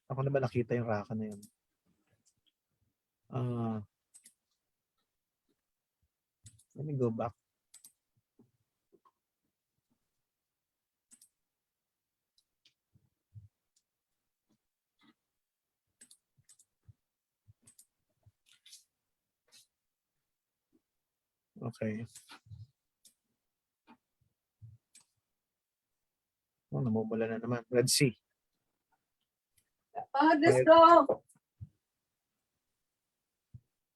ako na ba nakita yung raka na yun? Let me go back. Okay. Oh, namumula na naman. Red Sea. Let's go.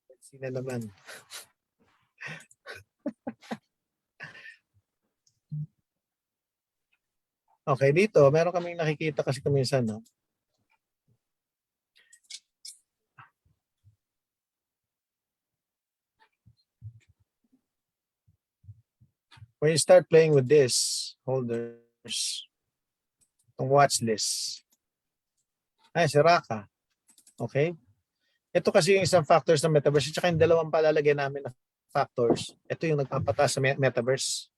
Red Sea na naman. Okay, dito, meron kaming nakikita kasi kuminsan, no? When you start playing with this, holders, ang watch list. Ay, si Raka. Okay? Ito kasi yung isang factors ng metaverse. At yung dalawang palalagay namin na factors. Ito yung nagpapataas sa metaverse.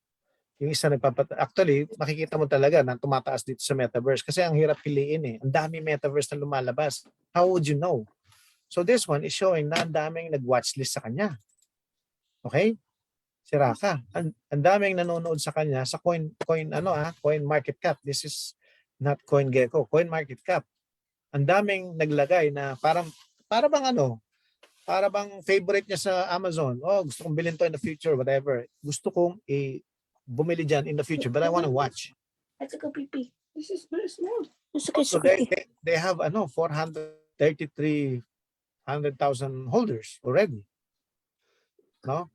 Yung isa nagpapataas. Actually, makikita mo talaga na tumataas dito sa metaverse kasi ang hirap piliin eh. Ang dami metaverse na lumalabas. How would you know? So this one is showing na ang daming nag-watchlist sa kanya. Okay? Si Raka. Ang daming nanonood sa kanya sa coin market cap. This is not CoinGecko, coin market cap. Ang daming naglagay na para bang favorite niya sa Amazon. Oh, gusto kong bilhin to in the future, whatever. Gusto kong bumili dyan in the future, but I want to watch. Let's go, PP. This is very small. So they have 433,000 holders already. No?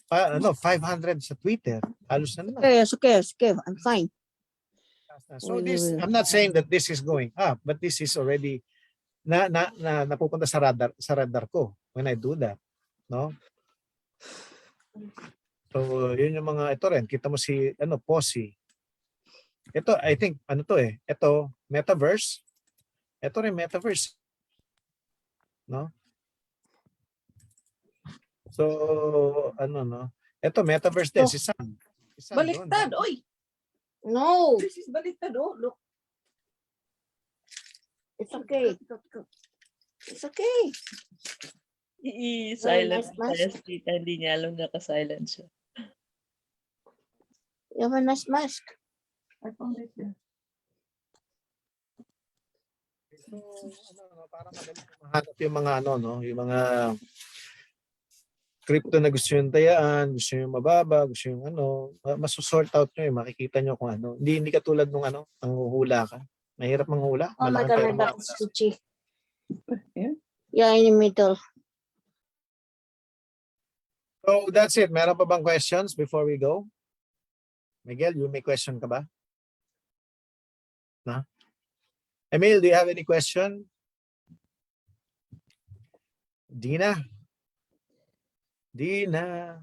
500 sa Twitter. Halos na naman. Okay. I'm fine. So this, I'm not saying that this is going up, but this is already napupunta sa radar ko when I do that, no? So yun yung mga ito rin, kita mo si Posse. Ito I think ito metaverse. Ito rin metaverse. No? So no? Ito metaverse din si Sam. Baliktad, oy. No, This is baliktad, oh. Look. it's okay. It's okay. I-silent nice mask. test. Hindi niya alam naka-silent siya. You have a nice mask. I found it there. So, para madali mahanap yung mga yung mga crypto na gusto yung tayaan, gusto yung mababa, gusto yung masusort out nyo makikita nyo kung ano. Hindi katulad nung ang huhula ka. Mahirap manghula. Oh my Malaking God, pera my back is mawawala. itchy. Yeah. Yeah, in the middle. So that's it. Meron pa bang questions before we go? Miguel, you may question ka ba? Na? Emil, do you have any question? Dina? Dina?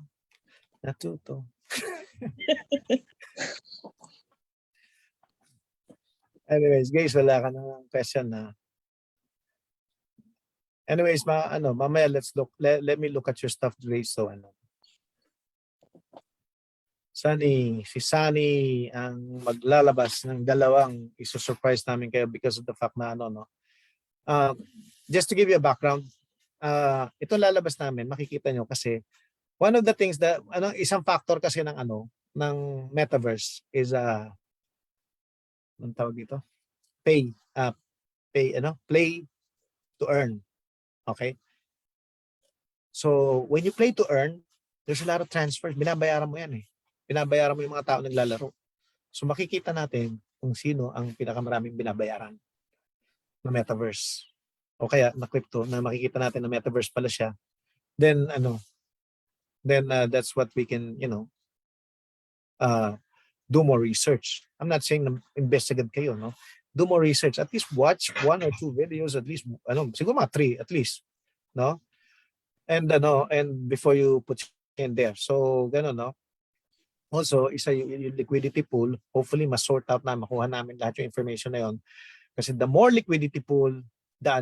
Natuto. Anyways, guys, wala ka ng question na. Anyways, mamaya let me look at your stuff, Grace. So si Sunny ang maglalabas ng dalawang iso-surprise namin kayo because of the fact na just to give you a background, ito lalabas namin, makikita nyo kasi one of the things that isang factor kasi ng ng metaverse is anong tawag dito? Play to earn. Okay? So, when you play to earn, there's a lot of transfers. Binabayaran mo yan eh. Binabayaran mo yung mga tao naglalaro. So, makikita natin kung sino ang pinakamaraming binabayaran na metaverse. O kaya na crypto na makikita natin na metaverse pala siya. Then, that's what we can, do more research. I'm not saying na investigate kayo, no? Do more research. At least watch 1 or 2 videos, at least, siguro mga 3 at least, no? And before you put in there. So, gano'n, no? Also, isa yung liquidity pool, hopefully ma-sort out na, makuha namin lahat yung information na yon. Kasi the more liquidity pool, the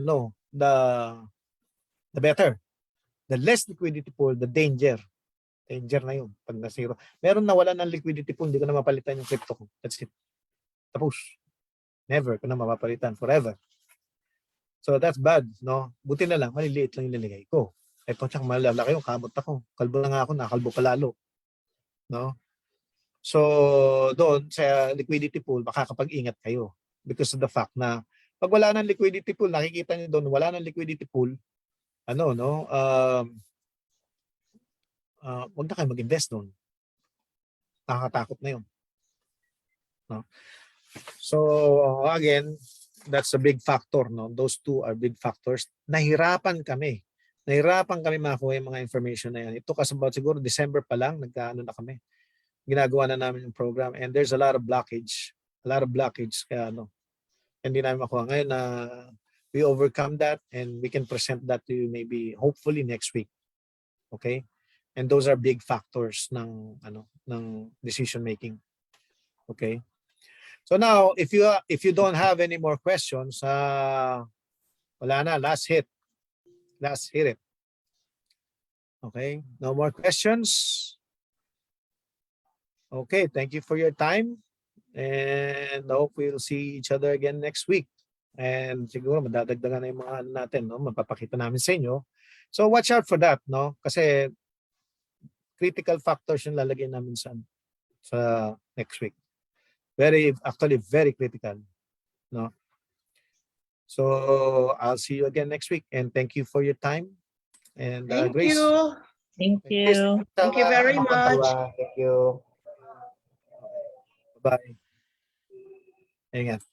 better. The less liquidity pool, the danger. Danger na yun. Pag na-zero. Meron nawala ng liquidity pool, hindi ko na mapalitan yung crypto ko. That's it. Tapos. Never ko na mapapalitan. Forever. So that's bad, no? Buti na lang, maliliit lang yung niligay ko. Ito, tsaka malalaki yung kamot ako. Kalbo na nga ako, nakalbo pa lalo. No? So, doon sa liquidity pool, makakapag-ingat kayo. Because of the fact na, pag wala ng liquidity pool, nakikita niyo doon, wala ng liquidity pool, huwag na kayo mag-invest doon. Nakakatakot na yun. No? So, again, that's a big factor. No? Those two are big factors. Nahirapan kami makakuha yung mga information na yan. Ito kasi about siguro December pa lang, nagkaano na kami. Ginagawa na namin yung program and there's a lot of blockage. Kaya hindi namin makuha. Ngayon na we overcome that and we can present that to you maybe hopefully next week. Okay? And those are big factors ng decision making. Okay? So now, if you don't have any more questions, wala na, last hit it. Okay? No more questions? Okay, thank you for your time. And I hope we'll see each other again next week. And siguro madadagdagan na yung mga natin, no? Mapapakita namin sa inyo. So watch out for that, no? Kasi critical factors yung lalagay namin sa next week. Actually very critical, no? So I'll see you again next week. And thank you for your time. And Thank Grace. you. Thank you. Thank you very much. Thank you. Bye. Ingat.